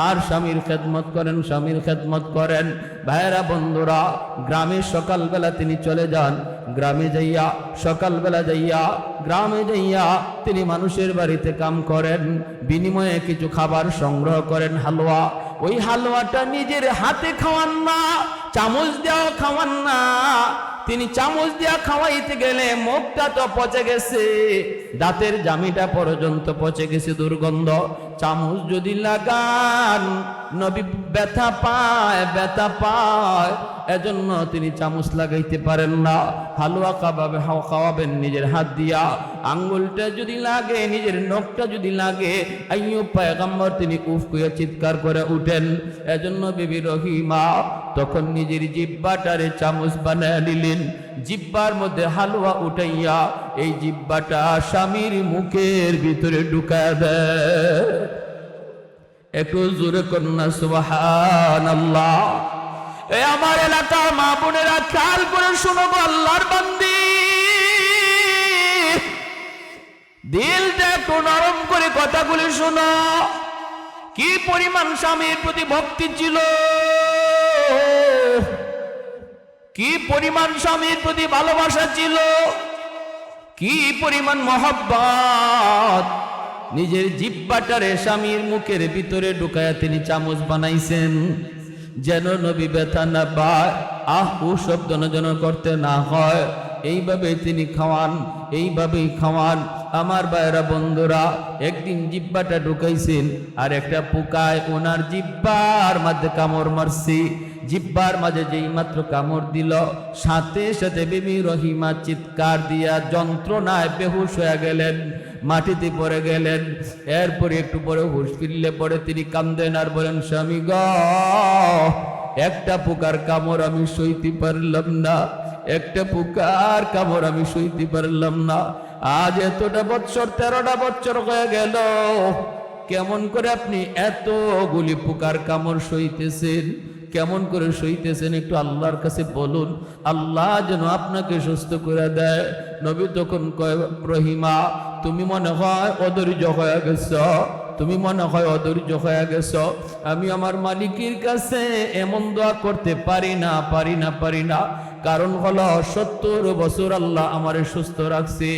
S1: আর স্বামীর খেদমত করেন, স্বামীর খেদমত করেন। ভাইয়েরা, বন্ধুরা, গ্রামে সকালবেলা তিনি চলে যান। গ্রামে যাইয়া, সকালবেলা যাইয়া, গ্রামে যাইয়া তিনি মানুষের বাড়িতে কাম করেন। বিনিময়ে কিছু খাবার সংগ্রহ করেন, হালুয়া। ওই হালুয়াটা নিজের হাতে খাওয়ান না, চামচ দেওয়া খাওয়ান না। তিনি চামচ দিয়া খাওয়াইতে গেলে মুখটা তো পচে গেছে, দাঁতের জামিটা পর্যন্ত পচে গেছে, দুর্গন্ধ। চামচ যদি লাগান নবী ব্যথা পায়, ব্যথা পায়, এজন্য তিনি চামচ লাগাইতে পারেন না। হালুয়া খাওয়াবেন নিজের হাত দিয়া, আঙ্গুলটা যদি লাগে, নিজের নখটা যদি লাগে, আইয়ুব পয়গম্বর তিনি উফ কইয়া চিৎকার করে উঠেন। এজন্য বিবি রহিমা তখন নিজের জিহ্বাটারে চামচ বানায় নিলেন। জিহ্বার মধ্যে হালুয়া উঠাইয়া এই জিহ্বাটা স্বামীর মুখের ভিতরে ঢুকায় দেয়। একটু জোরে কন্যা সুবহানাল্লাহ। এই আমার এলাকার মা বোনেরা খেয়াল করে শোনো, আল্লাহর বান্দি, দিলটা একটু নরম করে কথাগুলি শোনো। কি পরিমাণ স্বামীর প্রতি ভক্তি ছিল, কি পরিমাণ স্বামীর প্রতি ভালোবাসা ছিল, কি পরিমাণ মহব্বত। নিজের জিহ্বাটারে স্বামীর মুখের ভিতরে ঢুকায়া তিনি চামচ বানাইছেন যেন নবী ব্যথা না পায়, আহ ও শব্দ যেন করতে না হয়। এইভাবে তিনি খাওয়ান, এইভাবেই খাওয়ান। আমার ভাইরা, বন্ধুরা, একদিন জিহ্বাটা ঢুকাইছেন আর একটা পোকায় ওনার জিহ্বার মধ্যে কামড় মারছি। জিহ্বার মাঝে যেই মাত্র কামড় দিল, সাথে সাথে বিবি রহিমা চিৎকার দিয়া যন্ত্রণায় বেহুশ হয়ে গেলেন, মাটিতে পড়ে গেলেন। এরপরে একটু পরে হুঁশ ফিরলে পরে তিনি কান্দেন আর বলেন, স্বামী গ, একটা পোকার কামড় আমি সইতে পারলাম না, একটা পোকার কামড় আমি সইতে পারলাম না। আজ এতটা বছর, 13টা বছর হয়ে গেল, কেমন করে আপনি এতগুলি পোকার কামড় সইতেছেন? কেমন করে সইতেছেন একটু আল্লাহর কাছে বলুন, আল্লাহ যেন আপনাকে সুস্থ করে দেয়। নবী তখন কয়, রহিমা, তুমি মনে হয় অধৈর্য হয়ে গেছ, তুমি মনে হয় অধৈর্য হয়ে গেছ। আমি আমার মালিকের কাছে এমন দোয়া করতে পারি না, পারি না, পারি না। কারণ হলো 70 বছর আল্লাহ আমারে সুস্থ রাখছে,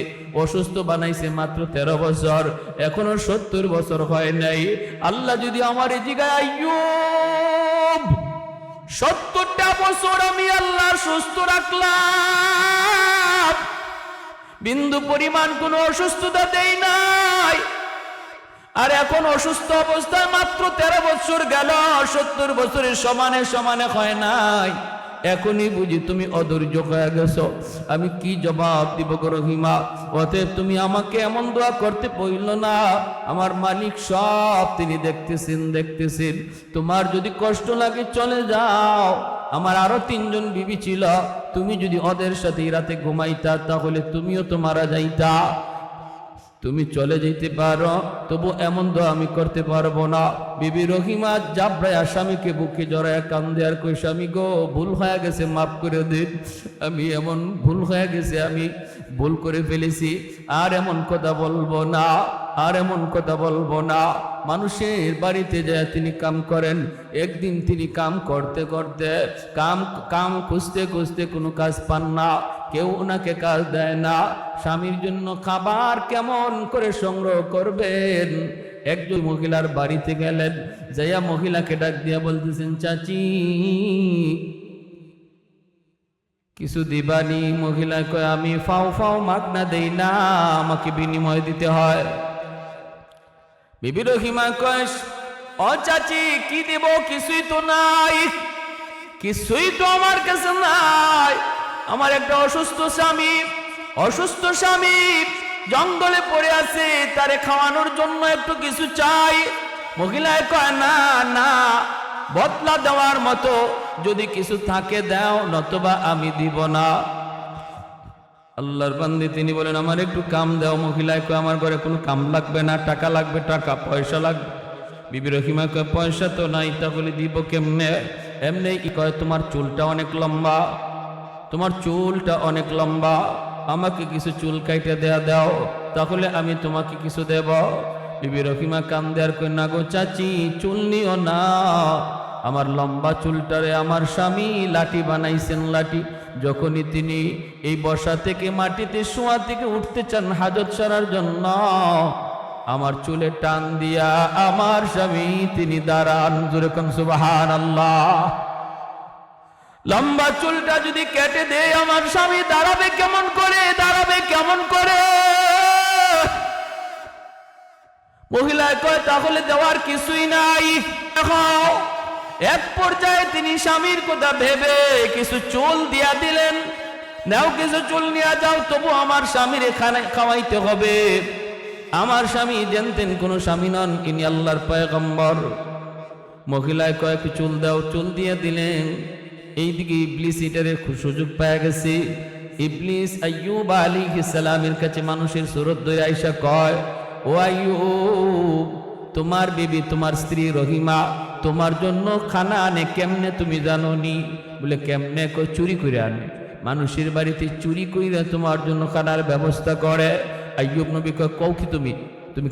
S1: অসুস্থ বানাইছে মাত্র 13 বছর, এখনো 70 বছর হয় নাই। আল্লাহ যদি আমার জিগায়, আইয়ুব 70টা বছর আমি আল্লাহ সুস্থ রাখলাম, বিন্দু পরিমাণ কোনো অসুস্থতা দেই নাই, আর এখন অসুস্থ অবস্থায় মাত্র 13 বছর গেল, 70 বছরের সমানে সমানে হয় নাই। এখনই বুঝি তুমি অধৈর্য হয়ে গেছো, আমি কি জবাব দিব গো রহিমা? অতএব তুমি আমাকে এমন দোয়া করতে বলল না, আমার মালিক সব তিনি দেখতেছেন। তোমার যদি কষ্ট লাগে চলে যাও, আমার আরো 3 জন বিবি ছিল, তুমি যদি ওদের সাথে রাতে ঘুমাইতা তাহলে তুমিও তো মারা যাইতা। তুমি চলে যেতে পারো, তবু এমন দোয়া আমি করতে পারবো না। বিবি রহিমা জাবরায়া স্বামীকে বুকে জড়ায় কান্দে আর কই, স্বামী গো, ভুল হয়ে গেছে, মাফ করে দিন, আমি এমন ভুল হয়ে গেছে, আমি ভুল করে ফেলেছি, আর এমন কথা বলবো না, আর এমন কথা বলবো না। মানুষের বাড়িতে যায় তিনি কাম করেন, একদিন তিনি কাম করতে করতে কাম খুঁজতে কোনো কাজ পান না, কেউ ওনাকে কাজ দেয় না। স্বামীর জন্য খাবার কেমন করে সংগ্রহ করবেন? একজন মহিলার বাড়িতে গেলেন, যাইয়া মহিলাকে ডাক দিয়া বলতেছেন, চাচি কিছু দিবানি? মহিলা কয়, আমি ফাও মাগনা দেই না, আমাকে বিনিময় দিতে হয়। বিবি রহিমা কয়, ও চাচি কি দেব? কিছুই তো নাই, কিছুই তো আমার কাছে নাই। আমার একটা অসুস্থ স্বামী জঙ্গলে পড়ে আছে, তারে খাওয়ানোর জন্য একটু কিছু চাই। মহিলায় কয়, না, বদলা দেওয়ার মতো যদি কিছু থাকে দাও, নতবা আমি দিব না। আল্লাহর বান্দি তিনি বলেন, আমার একটু কাম দাও। মহিলায় কয়, আমার ঘরে কোনো কাম লাগবে না, টাকা লাগবে, পয়সা লাগবে। বিবি রহিমা কয়, পয়সা তো নাই, তাহলে দিব কেমনে? এমনি কি কয়, তোমার চুলটা অনেক লম্বা, আমাকে কিছু চুল কাইটে দাও, তাহলে আমি তোমাকে কিছু দেব। বিবি রহিমা কান্দে আর কয়, না গো চাচি, চুল নিও না, আমার লম্বা চুলটারে আমার স্বামী লাঠি বানাইছেন। লাঠি যখনই তিনি এই বসা থেকে মাটিতে শোয়া থেকে উঠতে চান হাজত সারার জন্য, আমার চুলে টান দিয়া আমার স্বামী তিনি দাঁড়ান। জোরে কোন সুবহানাল্লাহ। লম্বা চুলটা যদি কেটে দেয় আমার স্বামী দাঁড়াবে কেমন করে? মহিলা কয়, তাহলে দেওয়ার কিছুই নাই। এক পর্যায়ে তিনি স্বামীর কথা ভেবে কিছু চুল দিয়া দিলেন, নাও কিছু চুল নিয়ে যাও, তবু আমার স্বামীর খাওয়াইতে হবে। আমার স্বামী জানতেন কোন স্বামী নন, ইনি আল্লাহর পয়গম্বর। মহিলায় কয়েক চুল দাও, চুল দিয়ে দিলেন। এইদিকে ইবলিস এটারে সুযোগ পাওয়া গেছে। ইবলিস আইয়ুব আলাইহিস সালামের কাছে মানুষের সুরত ধরে আইসা কয়, ও আইয়ুব, তোমার বিবি, তোমার স্ত্রী রহিমা তোমার জন্য খানা আনে, কেমনে তুমি জানো নি? বলে কেমনে? কই, চুরি করে আনে, মানুষের বাড়িতে চুরি কইরা তোমার জন্য খানার ব্যবস্থা করে। আইয়ুব নবী কয়, কও কি তুমি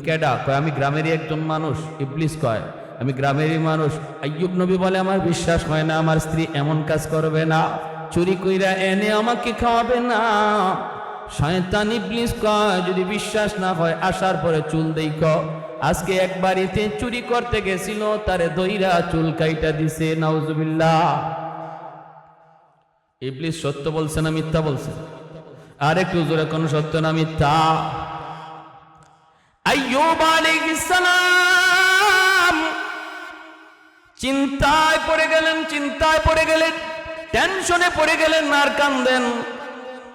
S1: কেডা? কয়, আমি গ্রামেরই একজন মানুষ। ইবলিস কয়, আমি গ্রামেরই মানুষ। আইয়ুব নবী বলে, আমার বিশ্বাস হয় না, আমার স্ত্রী এমন কাজ করবে না, চুরি কইরা এনে আমাকে খাওয়াবে না। শয়তান ইবলিস কয়, যদি বিশ্বাস না হয় আসার পরে চুল দেখ। আজকে এক বাড়িতে চুরি করতে গেছিল, তারে দইরা চুল কাইটা দিছে। নাউজুবিল্লাহ। ইবলিস সত্য বলছে না মিথ্যা বলছে? আর একটু জোরে কোন, সত্য না মিথ্যা? আইয়ুব আলাইহিস সালাম চিন্তায় পড়ে গেলেন, টেনশনে পড়ে গেলেন, আর কান্দেন,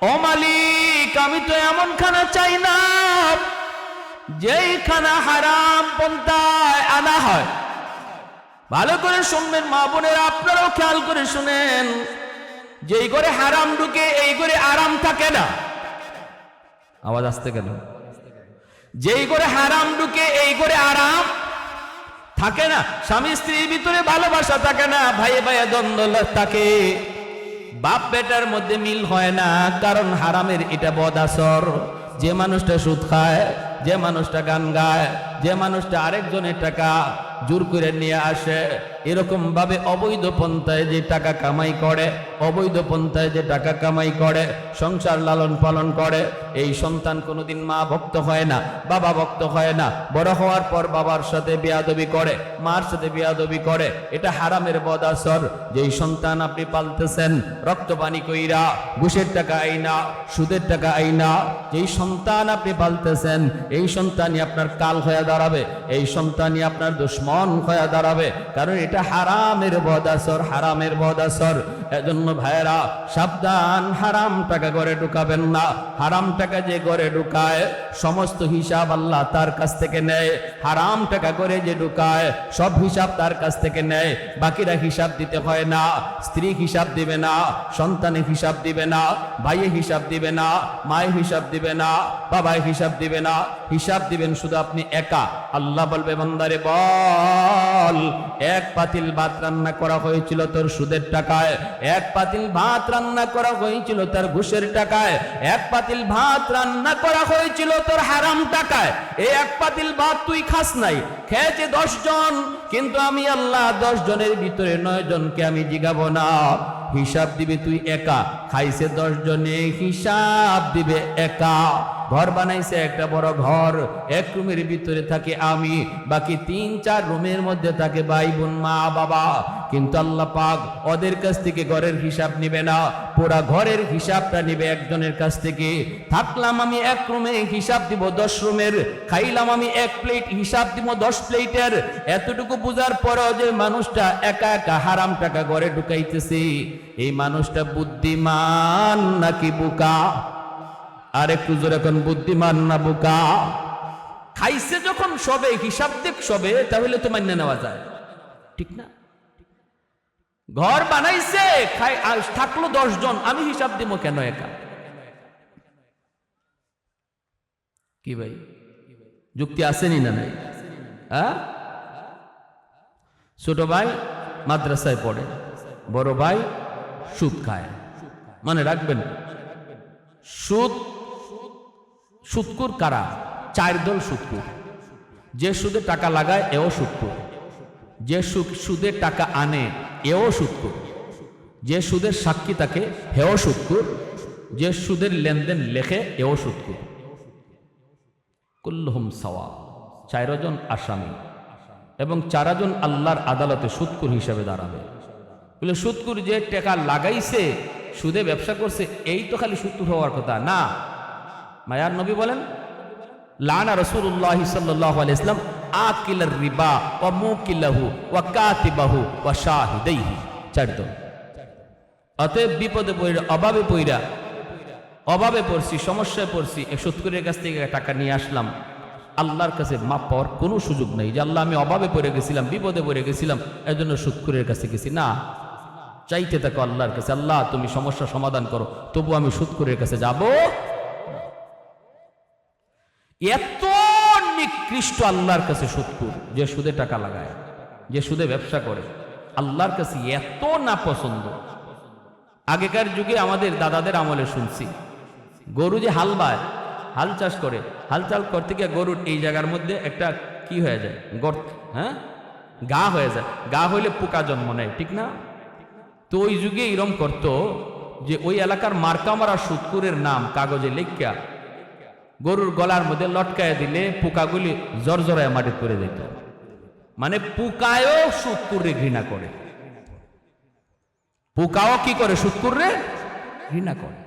S1: ও মালিক, আমি তো এমন খানা চাই না যেই খানা হারাম পন্থায় আনা হয়। ভালো করে শুনবেন মা বোনেরা, আপনারাও খেয়াল করে শুনেন, যেই করে হারাম ঢুকে এই করে আরাম থাকে না। আওয়াজ আসতে গেল। যেই করে হারাম ঢুকে এই করে আরাম থাকে না। স্বামী স্ত্রীর ভিতরে ভালোবাসা থাকে না, ভাইয়ে ভাইয়ে দ্বন্দ্ব থাকে, বাপ বেটার মধ্যে মিল হয় না, কারণ হারামের এটা বদ আসর। যে মানুষটা সুদ খায়, যে মানুষটা গান গায়, যে মানুষটা আরেকজনের টাকা জোর করে নিয়ে আসে, এরকম ভাবে অবৈধ পন্থায় যে টাকা কামাই করে, সংসার লালন পালন করে, এই সন্তান কোনোদিন মা ভক্ত হয় না, বাবা ভক্ত হয় না। বড় হওয়ার পর বাবার সাথে বেয়াদবি করে, মার সাথে বেয়াদবি করে, এটা হারামের বদ আসর। যেই সন্তান আপনি পালতেছেন রক্ত পানি কইরা, ঘুষের টাকা আইনা, সুদের টাকা আইনা, যেই সন্তান আপনি পালতেছেন, এই সন্তানই আপনার কাল হয়ে দাঁড়াবে, এই সন্তানই আপনার দুশ্মন হয়ে দাঁড়াবে, কারণ এটা হারামের বদ আসর। এজন্য ভাইরা সাবধান, হারাম টাকা ঘরে ঢুকাবেন না। হারাম টাকা যে ঘরে ঢুকায় সমস্ত হিসাব আল্লাহ তার কাছ থেকে নেয়। হারাম টাকা করে যে ঢুকায় সব হিসাব তার কাছ থেকে নেয়। বাকিরা হিসাব দিতে হয় না। স্ত্রী হিসাব দিবে না, সন্তানের হিসাব দিবে না, ভাইয়ের হিসাব দিবে না, মায়ের হিসাব দিবে না, বাবায় হিসাব দিবে না। হিসাব দিবেন শুধু আপনি একা। আল্লাহ বলবে বান্দারে বল, এক পাতিল ভাত রান্না করা হয়েছিল তোর সুদের টাকায়, এক পাতিল ভাত রান্না করা হয়েছিল তার ঘুষের টাকায়, এক পাতিল ভাত রান্না করা হয়েছিল তোর হারাম টাকায়। এই এক পাতিল ভাত তুই খাস নাই, খেয়েছে 10 জন, কিন্তু আমি আল্লাহ 10 জনের ভিতরে 9 জনকে আমি জিগাবো না। হিসাব দিবে তুই একা। খাইছে 10 জনে, হিসাব দিবে একা। ঘর বানাইছে একটা বড় ঘর, এক রুমের ভিতরে থাকে আমি, বাকি 3-4 রুমের মধ্যে থাকে ভাই বোন মা বাবা। কিন্তু আল্লাহ পাক ওদের কাছ থেকে ঘরের হিসাব নিবে না, পুরা ঘরের হিসাবটা নিবে একজনের কাছ থেকে। থাকলাম আমি এক রুমে, হিসাব দিব 10 রুমের। খাইলাম আমি 1 প্লেট, হিসাব দিব 10 প্লেটের। এতটুকু বুঝার পরও যে মানুষটা একা একা হারাম টাকা ঘরে ঢুকাইতেছে, এই মানুষটা বুদ্ধিমান নাকি বোকা? আর একটু জোরে কোন, বুদ্ধিমান না বোকা? খাইছে যখন সবে, হিসাব দেখ সবে, তাহলে তো মান্য নেওয়া যায়, ঠিক না? ঘর বানাইছে, থাকলো 10 জন, আমি হিসাব দিব কেন একা? কি ভাই, যুক্তি আসেনি না নাই? ছোট ভাই মাদ্রাসায় পড়ে, বড় ভাই সুদ খায়। মনে রাখবেন, সুদকুর কারা? 4 দল সুদকুর। যে সুদে টাকা লাগায় এও সুদকুর, যে সুদে টাকা আনে এও সুদকুর, যে সুদের সাক্ষী থাকে হেও সুদকুর, যে সুদের লেনদেন লেখে এও সুদকুর। কুল্লুহুম সাওয়া। 4 জন আসামি এবং 4 জন আল্লাহর আদালতে সুদকুর হিসেবে দাঁড়াবে। বলে সুদকুর যে টাকা লাগাইছে, সুদে ব্যবসা করছে, এই তো খালি সুদকুর হওয়ার কথা না। মায়ার নবী বলেন, লানা রাসূলুল্লাহ সাল্লাল্লাহু আলাইহি ওয়াসাল্লাম আকিলার রিবা ওয়া মুকিলাহু ওয়া কাতিবাহু ওয়া শাহিদাইহি। 4 জন। অতএব বিপদে পড়ে, অভাবে পড়ছি, সমস্যায় পড়ছি, এই সুদকুরের কাছ থেকে টাকা নিয়ে আসলাম, আল্লাহর কাছে মাপ পাওয়ার কোনো সুযোগ নেই যে আল্লাহ আমি অভাবে পড়ে গেছিলাম, বিপদে পড়ে গেছিলাম, এর জন্য সুদকুরের কাছে গেছি। না, চাইতে থাকো আল্লাহর কাছে, আল্লাহ তুমি সমস্যা সমাধান করো, তবু আমি সুদকুরের কাছে যাব। এত নিকৃষ্ট আল্লাহর কাছে সুদকুর, যে সুদে টাকা লাগায়, যে সুদে ব্যবসা করে, আল্লাহর কাছে এত না পছন্দ। আগেকার যুগে আমাদের দাদাদের আমলে শুনছি, গরু যে হাল বায়, হাল চাষ করে, হাল চাল করতে গিয়ে গরুর এই জায়গার মধ্যে একটা কি হয়ে যায়, গর্ত, গা হয়ে যায়। গা হইলে পোকা জন্ম নেয়, ঠিক না? তো ওই যুগে এরম করতো যে ওই এলাকার মার্কা মারা সুদকুরের নাম কাগজে লেখা গরুর গলার মধ্যে লটকায় দিলে পোকাগুলি জরজরায় মাটি করে দিত। মানে পোকায়ও সুদকুরে ঘৃণা করে, পোকাও কি করে, সুদকুরে ঘৃণা করে।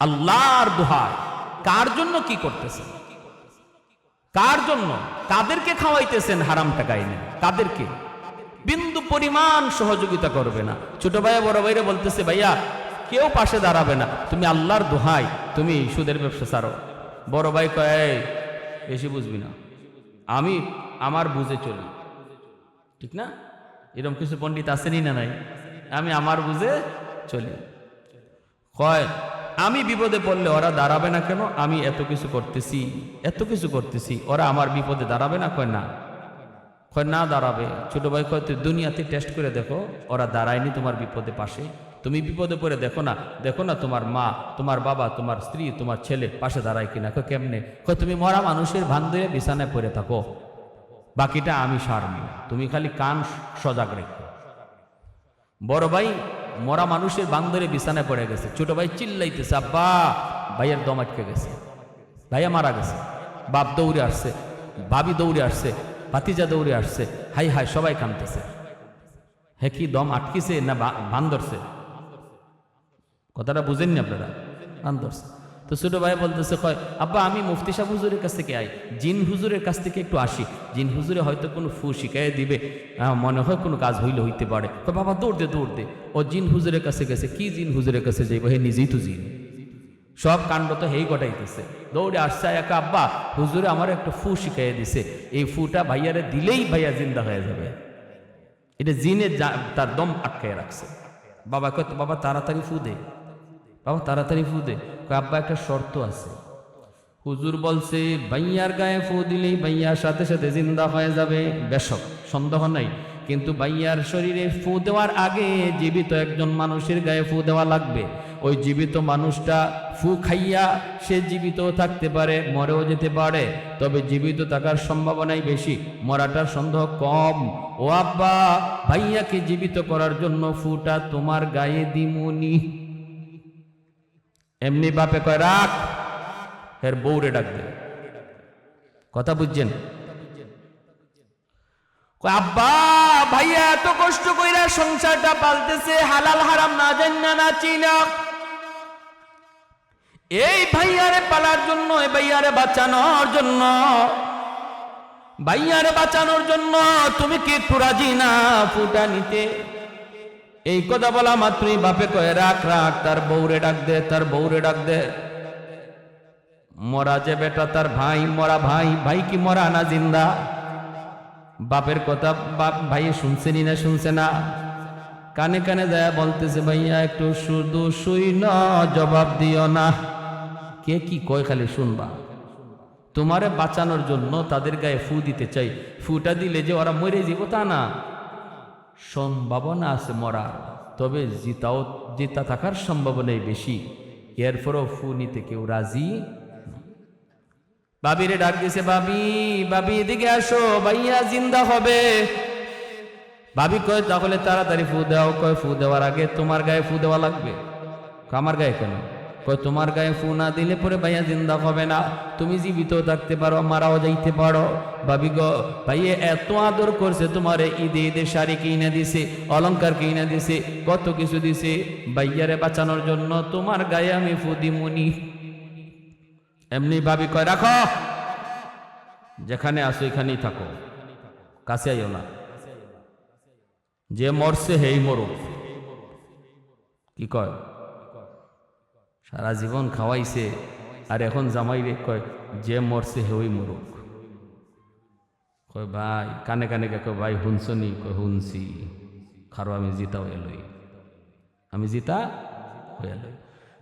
S1: আল্লাহর দোহাই, কার জন্য কি করতেছেন? কার জন্য? কাদেরকে খাওয়াইতেছেন হারাম টাকা এনে? কাদেরকে? বিন্দু পরিমাণ সহযোগিতা করবে না। ছোট ভাইয়া বড় ভাইরা বলতেছে, ভাইয়া কেউ পাশে দাঁড়াবে না, তুমি আল্লাহর দোহাই তুমি সুদের ব্যবসা ছাড়ো। বড় ভাই কয়, বেশি বুঝবি না, আমি আমার বুঝে চলি, ঠিক না? এরকম কিছু পণ্ডিত আসেনি না নাই? আমি আমার বুঝে চলি। কয় আমি বিপদে পড়লে ওরা দাঁড়াবে না কেন? আমি এত কিছু করতেছি, ওরা আমার বিপদে দাঁড়াবে না? কয় না। কয় না দাঁড়াবে। ছোট ভাই কয়, তুই দুনিয়াতে টেস্ট করে দেখো, ওরা দাঁড়ায়নি তোমার বিপদে পাশে। তুমি বিপদে পড়ে দেখো না তোমার মা, তোমার বাবা, তোমার স্ত্রী, তোমার ছেলে পাশে দাঁড়ায় কিনা। কয় কেমনে? কয় তুমি মরা মানুষের ভান ধরে বিছানায় পড়ে থাকো, বাকিটা আমি সারনি, তুমি খালি কান সজাগ রেখো। বড় ভাই মরা মানুষের ভান ধরে বিছানায় পড়ে গেছে, ছোট ভাই চিল্লাইতেছে, আব্বা, ভাইয়ের দম আটকে গেছে, ভাইয়া মারা গেছে। বাপ দৌড়ে আসছে, ভাবি দৌড়ে আসছে, ভাতিজা দৌড়ে আসছে, হাই হাই সবাই কাঁদতেছে। হে কি দম আটকিছে না ভান ধরছে? কথাটা বুঝেননি আপনারা? ভান ধরছে। তো ছোট ভাই বলতেছে, কয় আব্বা আমি মুফতি সাহেব হুজুরের কাছ থেকে জিন হুজুরের কাছ থেকে একটু আসি, জিন হুজুরে হয়তো কোনো ফু শিখাই দিবে, মনে হয় কোনো কাজ হইতে পারে। কয় বাবা দৌড় দে। ও জিন হুজুরের কাছে গেছে। কি জিন হুজুরের কাছে যাইব, হে নিজেই তো জিন, সব কাণ্ড তো হেই ঘটাইতেছে। দৌড়ে আসছে, একা আব্বা হুজুরে আমার একটা ফু শিখাইয়া দিছে, এই ফুটা ভাইয়ারে দিলেই ভাইয়া জিন্দা হয়ে যাবে। এটা জিনে তার দম আটকায় রাখছে। বাবা কয় বাবা তাড়াতাড়ি ফু দে, বাবা তাড়াতাড়ি ফু দে। কয় আব্বা একটা শর্ত আছে। হুজুর বলছে ভাইয়ার গায়ে ফু দিলেই ভাইয়ার সাথে সাথে জিন্দা হয়ে যাবে, বেশক সন্দেহ নাই, কিন্তু ভাইয়ার শরীরে ফু দেওয়ার আগে জীবিত একজন মানুষের গায়ে ফু দেওয়া লাগবে। ওই জীবিত মানুষটা ফু খাইয়া সে জীবিত থাকতে পারে, মরেও যেতে পারে, তবে জীবিত থাকার সম্ভাবনাই বেশি, মরাটার সন্দেহ কম। ও আব্বা ভাইয়াকে জীবিত করার জন্য ফুটা তোমার গায়ে দিমুনি। এমনি বাপে কয় রাখ, এর বউরে ডাক দে। কথা বুঝছেন? আব্বা ভাইয়া এত কষ্ট কইরা সংসারটা পালতেছে, হালাল হারাম না জান্না না চিনা, এই ভাইয়ারে পালার জন্য, এই ভাইয়ারে বাঁচানোর জন্য তুমি কি একটু রাজি না ফুটা নিতে? এই কথা বলা মাত্রই বাপে কয় রাখ, তার বউরে ডাক দে। মরা যে বেটা তার ভাই, মরা ভাই কি মরা না জিন্দা? বাপের কথা বাপ ভাই শুনছেনি না শুনছে না? কানে কানে যায় বলতেছে ভাইয়া একটু শুধু শুই না, জবাব দিও না। কে কি কয় খালি শুনবা। তোমারে বাঁচানোর জন্য তাদের গায়ে ফু দিতে চাই, ফুটা দিলে যে ওরা মরে যাব তা না, সম্ভাবনা আছে মরার, তবে জিতা থাকার সম্ভাবনাই বেশি। এরপরও ফু নিতে কেউ রাজি। বাবিরে ডাক দিছে, বাবি এদিকে আসো, ভাইয়া জিন্দা হবে। ভাবি কয় তাহলে তাড়াতাড়ি ফু দাও। কয় ফু দেওয়ার আগে তোমার গায়ে ফু দেওয়া লাগবে। আমার গায়ে কেন? কয় তোমার গায়ে ফু না দিলে পরে ভাইয়া জিন্দা হবে না, তুমি জীবিত থাকতে পারো, মারাও যাইতে পারো। ভাবি গো ভাইয়া এত আদর করছে তোমারে, ঈদে শাড়ি কিনে দিছে, অলংকার কিনে দিছে, কত কিছু দিছে, ভাইয়ারে বাঁচানোর জন্য তোমার গায়ে আমি ফু দিমুনি। এমনি ভাবি কয় রাখো, যেখানে আসো এখানেই থাকো, কাছে আইও না। যে মরছে হেই মরুক। কি কয়? সারা জীবন খাওয়াইছে, আর এখন জামাই রে কয় যে মরছে হেই মরুক। কয় ভাই কানে কানে কয় ভাই হুনছনি? কয় হুনছি। খারো আমি জিতা হয়ে লই,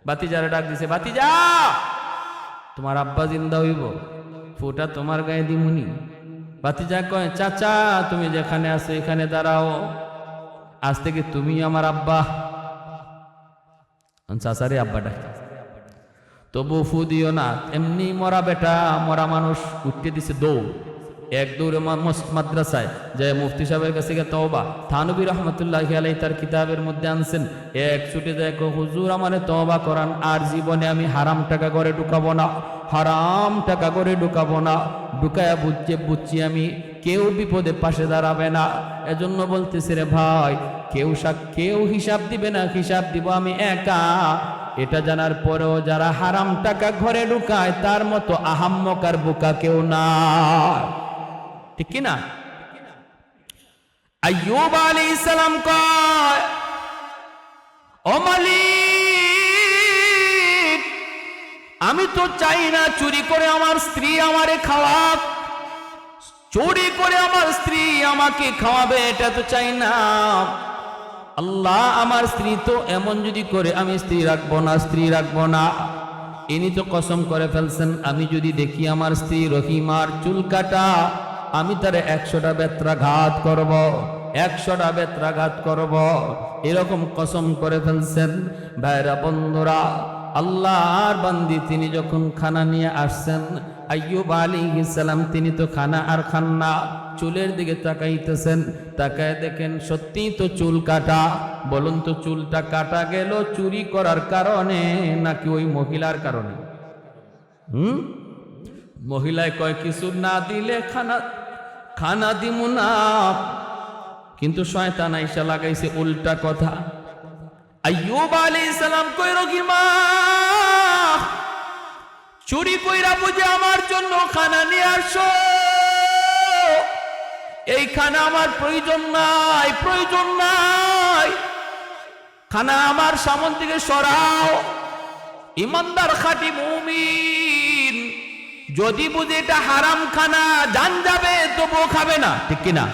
S1: বাতিজারে ডাক দিছে, বাতিজা তোমার আব্বা জিন্দা হইব, ফুটা তোমার গায়ে দিমুনি। বাতিজা কয় চাচা তুমি যেখানে আছো এখানে দাঁড়াও, আজ থেকে তুমি আমার আব্বা। চাচারে আব্বা ডাকে, তবু ফু দিও না। এমনি মরা বেটা, মরা মানুষ উঠতে দিছে দৌড়, এক দৌড়ে মাদ্রাসায় যায় মুফতি সাহেবের কাছে গিয়ে তওবা, থানবী রহমতুল্লাহি আলাইহি তার কিতাবের মধ্যে আনছেন। এক ছুটে যায়, হুজুর আমারে তওবা করান, আর জীবনে আমি হারাম টাকা করে ঢুকাবো না, ঢুকায়া বুঝছি আমি কেউ বিপদে পাশে দাঁড়াবে না। এজন্য বলতেছি রে ভাই, কেউ হিসাব দিবে না, হিসাব দিব আমি একা। এটা জানার পরেও যারা হারাম টাকা ঘরে ঢুকায় তার মতো আহাম্মক আর বোকা কেউ না, ঠিক কি না? আইয়ুব আলাইহিস সালাম কয়, ও মালিক আমি তো চাই না চুরি করে আমার স্ত্রী আমারে খাওয়াক, চুরি করে আমার স্ত্রী আমাকে খাওয়াবে, এটা তো চাই না। আল্লাহ আমার স্ত্রী তো এমন যদি করে আমি স্ত্রী রাখবো না। ইনি তো কসম করে ফেলছেন, আমি যদি দেখি আমার স্ত্রী রহিমার চুল কাটা, আমি তারে 100টা বেত্রাঘাত করব, এরকম কসম করে ফেলছেন। ভাইরা বন্ধুরা, আল্লাহর বান্দি তিনি যখন খানা নিয়ে আসছেন, আইয়ুব আলাইহিস সালাম তিনি তো খানা আর খান না, চুলের দিকে তাকাইতেছেন, তাকায় দেখেন সত্যি তো চুল কাটা। বলুন তো চুলটা কাটা গেল চুরি করার কারণে নাকি ওই মহিলার কারণে? মহিলায় কয় কিছু না দিলে খানা দিমু না, কিন্তু শয়তান আইসা লাগাইছে উল্টা কথা। আইয়ুব আলাইহিস সালাম কই রহিমা চুরি কইরা বুঝে আমার জন্য খানা নিয়ে আসো, এই খানা আমার প্রয়োজন নাই, প্রয়োজন নাই, খানা আমার সামনে থেকে সরাও। ইমানদার খাঁটি মুমিন যদি বুঝে এটা হারাম খানা, জান যাবে তবুও খাবে না, ঠিক কিনা?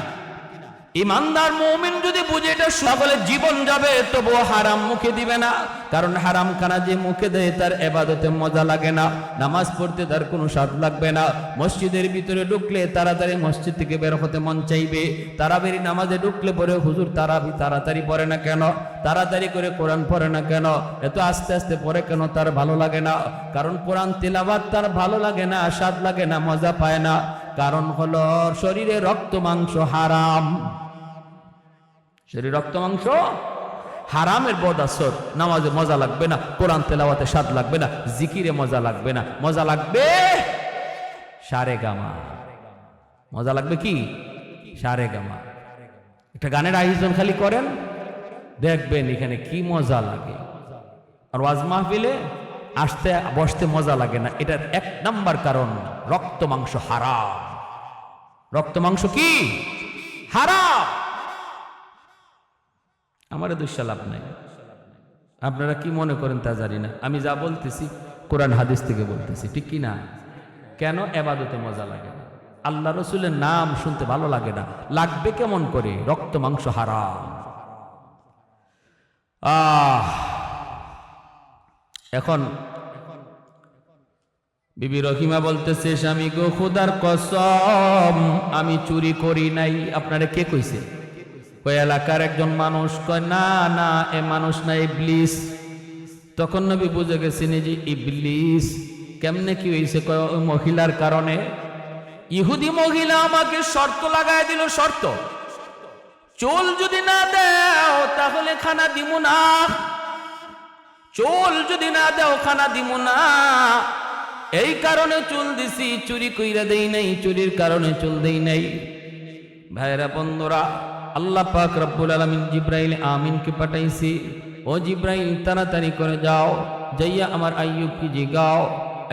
S1: ইমানদার মুমিন যদি বুঝে এটা সকলের জীবন যাবে তবুও হারাম মুখে দিবে না। কারণ হারাম খানা যে মুখে দেয় তার ইবাদতে মজা লাগে না, নামাজ পড়তে তার কোনো স্বাদ লাগবে না। মসজিদের ভিতরে ঢুকলে তাড়াতাড়ি মসজিদ থেকে বের হতে মন চাইবে, তারাবির নামাজে ঢুকলে পরে হুজুর তাড়াতাড়ি পড়ে না কেন, তাড়াতাড়ি করে কোরআন পড়ে না কেন, এত আস্তে আস্তে পড়ে কেন, তার ভালো লাগে না। কারণ কোরআন তিলাওয়াত তার ভালো লাগে না, স্বাদ লাগে না, মজা পায় না। কারণ হলো শরীরে রক্ত মাংস হারাম, শরীর রক্ত মাংস হারামের বদ আসর। নামাজে মজা লাগবে না, কোরআন তেলাওয়াতে স্বাদ লাগবে না, জিকিরে মজা লাগবে না, মজা লাগবে সারে গামা। মজা লাগবে কি? সারে গামা। একটা গানের আয়োজন খালি করেন, দেখবেন এখানে কি মজা লাগে। আর ওয়াজ মাহফিলে আসতে বসতে মজা লাগে না, এটার এক নাম্বার কারণ রক্ত মাংস হারাম। রক্ত মাংস কি হারাম। আমার দুঃসা লাভ নাই, আপনারা কি মনে করেন তা জানি না। আমি যা বলতেছি কোরআন হাদিস থেকে বলতেছি, ঠিক কি না? কেন ইবাদতে মজা লাগে না? আল্লাহ রসুলের নাম শুনতে ভালো লাগে না, লাগবে কেমন করে? রক্ত মাংস হারাম। এখন বিবি রহিমা বলতেছে, স্বামী গো খোদার কসম আমি চুরি করি নাই। আপনারা কে কইছে? ওই এলাকার একজন মানুষ। কয় না না, এ মানুষ না, ইবলিস। তখন নবী বুঝে গেছেন যে ইবলিস। কেমনে কি হয়েছে? কয় ওই মহিলার কারণে। ইহুদি মহিলা আমাকে শর্ত লাগায় দিল, শর্ত, চুল যদি না দাও তাহলে খানা দিব না, চুল যদি না দাও খানা দিব না। এই কারণে চুল দিছি, চুরি কইরা দেই নাই, চুরির কারণে চুল দেই নাই। ভাইরা বন্ধুরা, আল্লাহ পাক রব্বুল আলামিন জিব্রাইল আমিনকে পাঠাইছি। ও জিব্রাইল তাড়াতাড়ি করে যাও, যাইয়া আমার আইয়ুবকে জিগাও।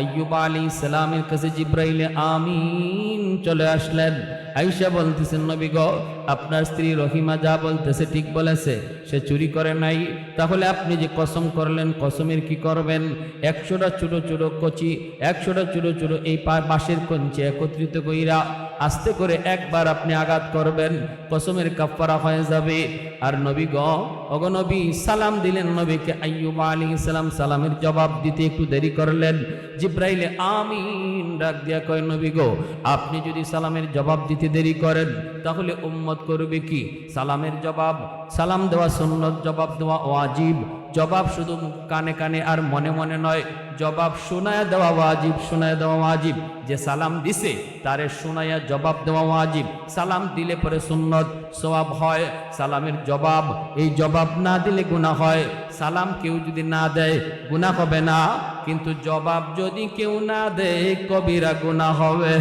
S1: আইয়ুব আলাইহিস সালামের কাছে জিব্রাইল আমিন চলে আসলেন। আয়েশা বলতেছেন, নবী গো আপনার স্ত্রী রহিমা যা বলতেছে ঠিক বলেছে, সে চুরি করে নাই। তাহলে আপনি যে কসম করলেন, কসমের কি করবেন? 100টা ছোট ছোট কচি, 100টা ছোট ছোট এই বাঁশের কঞ্চি একত্রিত কইরা আস্তে করে একবার আপনি আঘাত করবেন, কসমের কাফারা হয়ে যাবে। আর নবী গো, ওগো নবী সালাম দিলেন নবীকে। আইয়ুব আলাইহিস সালাম সালামের জবাব দিতে একটু দেরি করলেন। জিব্রাইল আমিন ডাক দিয়া কয়, নবী গো আপনি যদি সালামের জবাব দিতে দেরি করেন তাহলে উম্মত করবে কি? সালামের জবাব, সালাম দেওয়া সুন্নত, জবাব দেওয়া ওয়াজিব। জবাব শুধু কানে কানে আর মনে মনে নয়, জবাব শোনায়া দেওয়া ওয়াজিব, শোনায়া দেওয়া ওয়াজিব। যে সালাম দিছে তারে শোনায়া জবাব দেওয়া ওয়াজিব। সালাম দিলে পরে সুন্নত, সওয়াব হয়। সালামের জবাব, এই জবাব না দিলে গুনাহ হয়। সালাম কেউ যদি না দেয় গুনাহ হবে না, কিন্তু জবাব যদি কেউ না দেয় কবিরা গুনাহ হবে।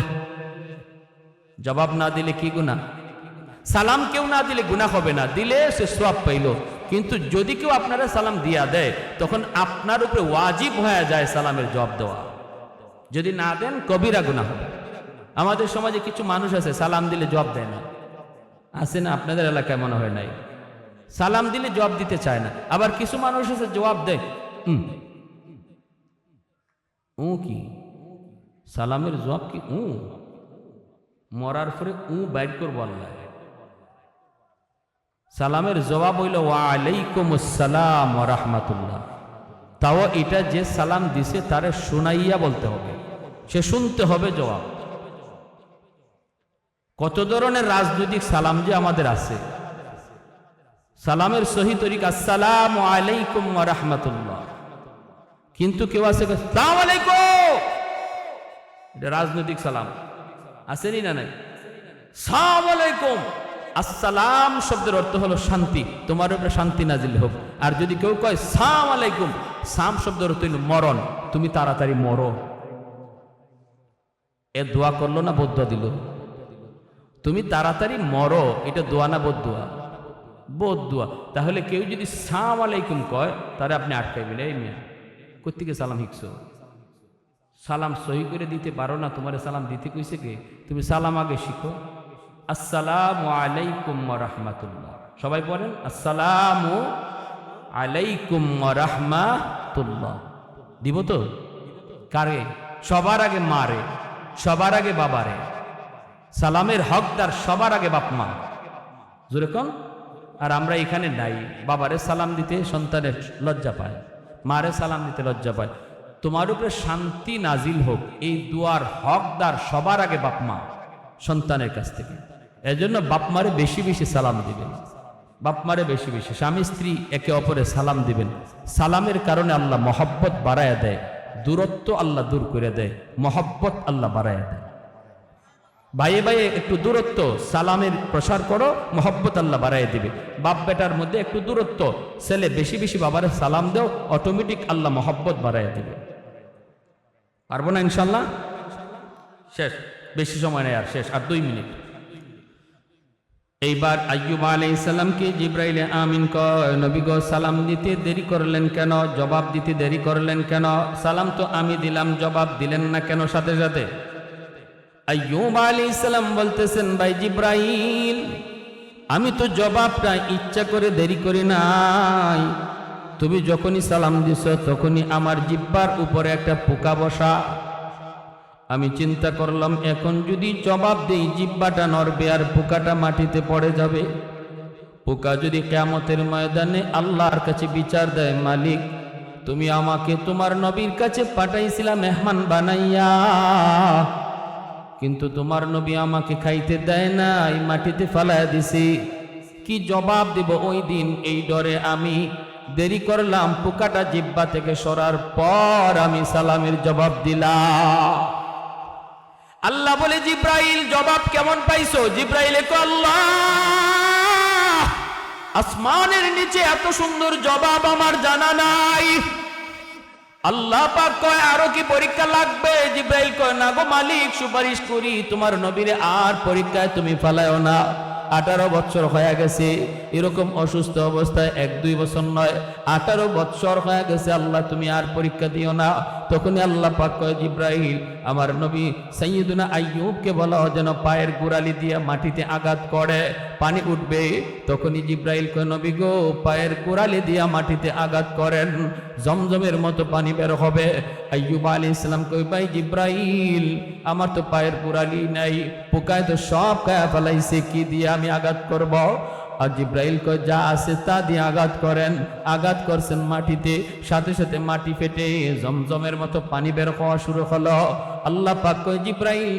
S1: জবাব না দিলে কি গুনাহ? সালাম কেউ না দিলে গুনাহ হবে না, দিলে সে সওয়াব পাইল। কিন্তু যদি কেউ আপনারা সালাম দিয়া দেয় তখন আপনার উপরে ওয়াজিব হয়ে যায় সালামের জবাব দেওয়া। যদি না দেন কবিরা গুনাহ হবে। আমাদের সমাজে কিছু মানুষ আছে সালাম দিলে জবাব দেয় না, আছে না? আপনাদের এলাকায় মনে হয় নাই। সালাম দিলে জবাব দিতে চায় না। আবার কিছু মানুষ আছে জবাব দেয় কি সালামের জবাব কি মরার পরে বাইর করব আল্লাহ। সালামের জবাব হইল ওয়া আলাইকুমুস সালাম ওয়া রাহমাতুল্লাহ। তাও এটা যে সালাম দিছে তারে শুনাইয়া বলতে হবে, সে শুনতে হবে জবাব। কত ধরনের রাজনৈতিক সালাম যে আমাদের আছে। সালামের সহি তরিকা আসসালামু আলাইকুম ওয়া রাহমাতুল্লাহ, কিন্তু কেউ আছে আসসালামু আলাইকুম, এটা রাজনৈতিক সালাম। আসেনি না নাই? আসসালামু আলাইকুম, আসসালাম শব্দের অর্থ হলো শান্তি, তোমার উপরে শান্তি নাজিল হোক। আর যদি কেউ কয় আসসালামু আলাইকুম, সাম শব্দের অর্থ হলো মরণ, তুমি তাড়াতাড়ি মরো। এ দোয়া করলো না বদদুয়া দিল? তুমি তাড়াতাড়ি মরো, এটা দোয়া না বদদুয়া? বদদুয়া। তাহলে কেউ যদি আসসালামু আলাইকুম কয় তারে আপনি আটকাইবেন, এই মিয়া কোত্থেকে সালাম শিখছো? সালাম সহি করে দিতে পারো না, তোমার সালাম দিতে কইছে কে? তুমি সালাম আগে শিখো। আসসালামু আলাইকুম ওয়া রাহমাতুল্লাহ। সবাই বলেন আসসালামু আলাইকুম ওয়া রাহমাতুল্লাহ। দিব তো? কারে? সবার আগে মারে, সবার আগে বাবারে। সালামের হকদার সবার আগে বাপ মা। জোরে কোন? আর আমরা এখানে নাই। বাবারে সালাম দিতে সন্তানের লজ্জা পায়, মারে সালাম দিতে লজ্জা পায়। তোমার উপরে শান্তি নাজিল হোক, এই দুয়ার হকদার সবার আগে বাপ মা সন্তানের কাছ থেকে। এজন্য বাপ মারে বেশি বেশি সালাম দিবেন, বাপ মারে বেশি বেশি। স্বামী স্ত্রী একে অপরে সালাম দিবেন। সালামের কারণে আল্লাহ মহব্বত বাড়ায়া দেয়, দূরত্ব আল্লাহ দূর করে দেয়, মহব্বত আল্লাহ বাড়ায়া দেয়। ভাইয়ে ভাইয়ে একটু দূরত্ব, সালামের প্রসার করো, মহব্বত আল্লাহ বাড়াই দিবে। বাপ বেটার মধ্যে একটু দূরত্ব, ছেলে বেশি বেশি বাবারে সালাম দেও, অটোমেটিক আল্লাহ মহব্বত বাড়াই দিবে। পারবো না ইনশাল্লাহ? শেষ, বেশি সময় নেই আর, শেষ আর 2 মিনিট। এইবার আইয়ুব আলাইহিস সালামকে জিবরাইলে আমিন কয়, নবী গো সালাম দিতে দেরি করলেন কেন? জবাব দিতে দেরি করলেন কেন? সালাম তো আমি দিলাম, জবাব দিলেন না কেন সাথে সাথে? আইয়ুব আলাইহিস সালাম বলতেছেন, ভাই জিবরাইল, আমি তো জবাবটা ইচ্ছা করে দেরি করি নাই। তুমি যখনই সালাম দিছ তখনই আমার জিহ্বার উপরে একটা পোকা বসা। আমি চিন্তা করলাম এখন যদি জবাব দেই জিহ্বাটা নড়বে আর পোকাটা মাটিতে পড়ে যাবে। পোকা যদি কিয়ামতের ময়দানে আল্লাহর কাছে বিচার দেয়, মালিক তুমি আমাকে তোমার নবীর কাছে পাঠাইছিলা মেহমান বানাইয়া, কিন্তু তোমার নবী আমাকে খাইতে দেয় নাই, মাটিতে ফালাইয়া দিছি। কি জবাব দিব ওই দিন? এই ডরে আমি দেরি করলাম। পোকাটা জিহ্বা থেকে সরার পর আমি সালামের জবাব দিলাম। আল্লাহ বলে, জিব্রাইল জবাব কেমন পাইছো? জিব্রাইলে কয়, আল্লাহ আসমানের নিচে এত সুন্দর জবাব আমার জানা নাই। আল্লাহ পাক কয়, আরো কি পরীক্ষা লাগবে? জিব্রাইল কয়, না গো মালিক, সুপারিশ করি তোমার নবীরে আর পরীক্ষায় তুমি ফালায়ও না। 18 বছর হয়ে গেছে এরকম অসুস্থ অবস্থায়, 1-2 বছর নয়, 18 বছর হয়ে গেছে। আল্লাহ তুমি আর পরীক্ষা দিও না। তখনই আল্লাহ পাক কয়, জিব্রাইল আমার নবী সাইয়্যিদুনা আইয়ুবকে বলা যেন পায়ের গোড়ালি দিয়ে মাটিতে আঘাত করে, পানি উঠবে। তখনই জিব্রাইল কয়, নবী গো পায়ের গোড়ালি দিয়ে মাটিতে আঘাত করেন, জমজমের মতো পানি বের হবে। আইয়ুব আলাইহিস সালাম কয়, ভাই জিব্রাইল আমার তো পায়ের গোড়ালি নাই, পোকায় তো সব খায়া ফেলাইছে, কি দিয়ে আমি আঘাত করব? আর জিব্রাইল কয়, যা আছে তা দিয়ে আঘাত করেন। আঘাত করছেন মাটিতে, সাথে সাথে মাটি ফেটে জমজমের মতো পানি বের হওয়া শুরু হলো। আল্লাহ পাক কয়, জিব্রাইল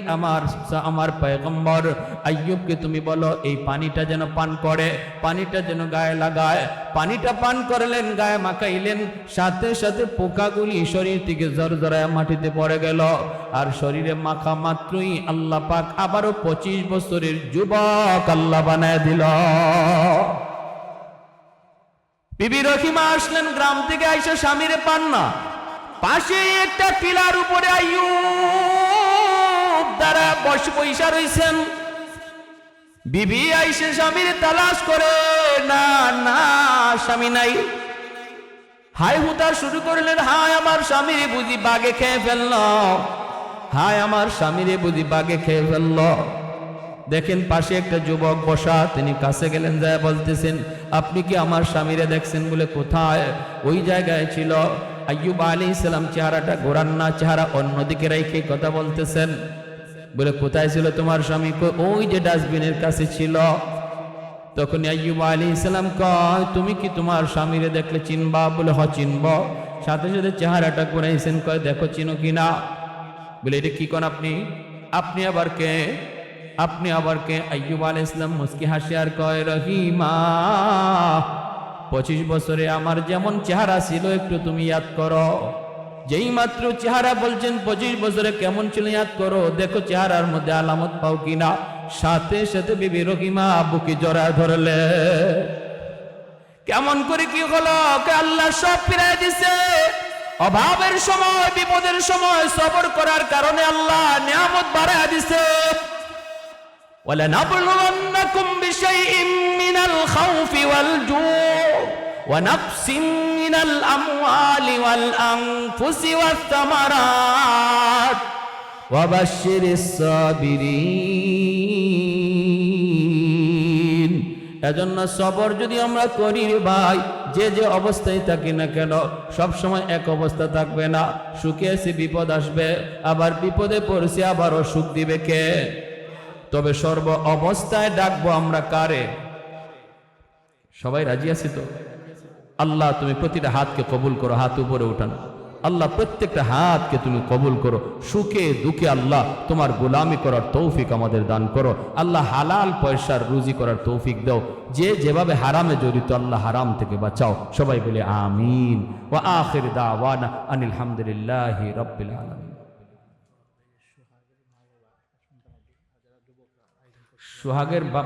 S1: আমার পয়গম্বর আইয়ুবকে তুমি বলো এই পানিটা যেন পান করে, পানিটা যেন গায়ে লাগায়। পানিটা পান করলেন, গায়ে মাখাইলেন, সাথে সাথে পোকাগুলি শরীর থেকে জড়জড়ায় মাটিতে পড়ে গেল। আর শরীরে মাখা মাত্রই আল্লাহ পাক আবারও 25 বছরের যুবক আল্লাহ বানায় দিল। বিবি রহিমা আসলেন গ্রাম থেকে, আইসা স্বামীরে পান না। পাশে একটা টিলার উপরে আইয়ুব দ্বারা বৈশা রইছেন। বিবি আইসে স্বামীরে তালাশ করে, না না স্বামী নাই। হাই হুতার শুরু করলেন, হায় আমার স্বামীরে বুঝি বাগে খেয়ে ফেলল, হায় আমার স্বামীরে বুঝি বাগে খেয়ে ফেলল। দেখেন পাশে একটা যুবক বসা, তিনি কাছে গেলেন, যায় বলতেছেন, আপনি কি আমার স্বামীরে দেখছেন? বলে, কোথায়? ওই জায়গায় ছিল। আইয়ুব আলাইহিস সালাম চেহারাটা ঘোরান না, চেহারা অন্যদিকে রেখে কথা বলতেছেন। বলে, কোথায় ছিল তোমার স্বামী? ওই যে ডাস্টবিনের কাছে ছিল। তখন আইয়ুব আলাইহিস সালাম কয়, তুমি কি তোমার স্বামীরে দেখলে চিনবা? বলে, হ চিনব। সাথে সাথে চেহারাটা ঘুরাইছেন, কয় দেখো চিনো কিনা। বলে, এটা কি কোন আপনি? আপনি আবার কে? আপনি আবার কে? আইয়ুব আলাইহিস সালাম মুস্কি হাসি আর কয়, রহিমা 25 বছরে আমার যেমন চেহারা ছিল একটু তুমি ইয়াদ করো। যেই মাত্র চেহারা বলছেন 25 বছরে কেমন ছিল ইয়াদ করো, দেখো চেহারার মধ্যে আলামত পাও কিনা। সাথে সাথে বিবি রহিমা বুকে জড়ায় ধরলে। কেমন করে কি হলো? আল্লাহ সব ফিরাই দিছে। অভাবের সময়, বিপদের সময় সবর করার কারণে আল্লাহ নিয়ামত বাড়ায় দিছে। وَلَنَبْلُوَنَّكُمْ بِشَيْءٍ مِّنَ الْخَوْفِ وَالْجُوعِ وَنَقْصٍ مِّنَ الْأَمْوَالِ وَالْأَنفُسِ وَالثَّمَرَاتِ ওয়াবাশশিরিস সাবিরিন। এজন্য সবর যদি আমরা করি রে ভাই, যে যে অবস্থায় থাকি না কেন সব সময় এক অবস্থা থাকবে না। সুখে আছি বিপদ আসবে, আবার বিপদে পড়ছি আবারও সুখ দিবে কে? তবে সর্ব অবস্থায় ডাকবো আমরা কারে? সবাই রাজি আছি তো? আল্লাহ তুমি প্রতিটা হাতকে কবুল করো, হাত উপরে উঠান। আল্লাহ প্রত্যেকটা হাতকে তুমি কবুল করো, সুখে দুঃখে আল্লাহ তোমার গোলামি করার তৌফিক আমাদের দান করো। আল্লাহ হালাল পয়সার রুজি করার তৌফিক দাও। যে যেভাবে হারামে জড়িত আল্লাহ হারাম থেকে বাঁচাও। সবাই বলে আমিন। ওয়া আখির দাওয়ানা আনিল হামদুলিল্লাহি রাব্বিল আলামিন। সোহাগের বাপ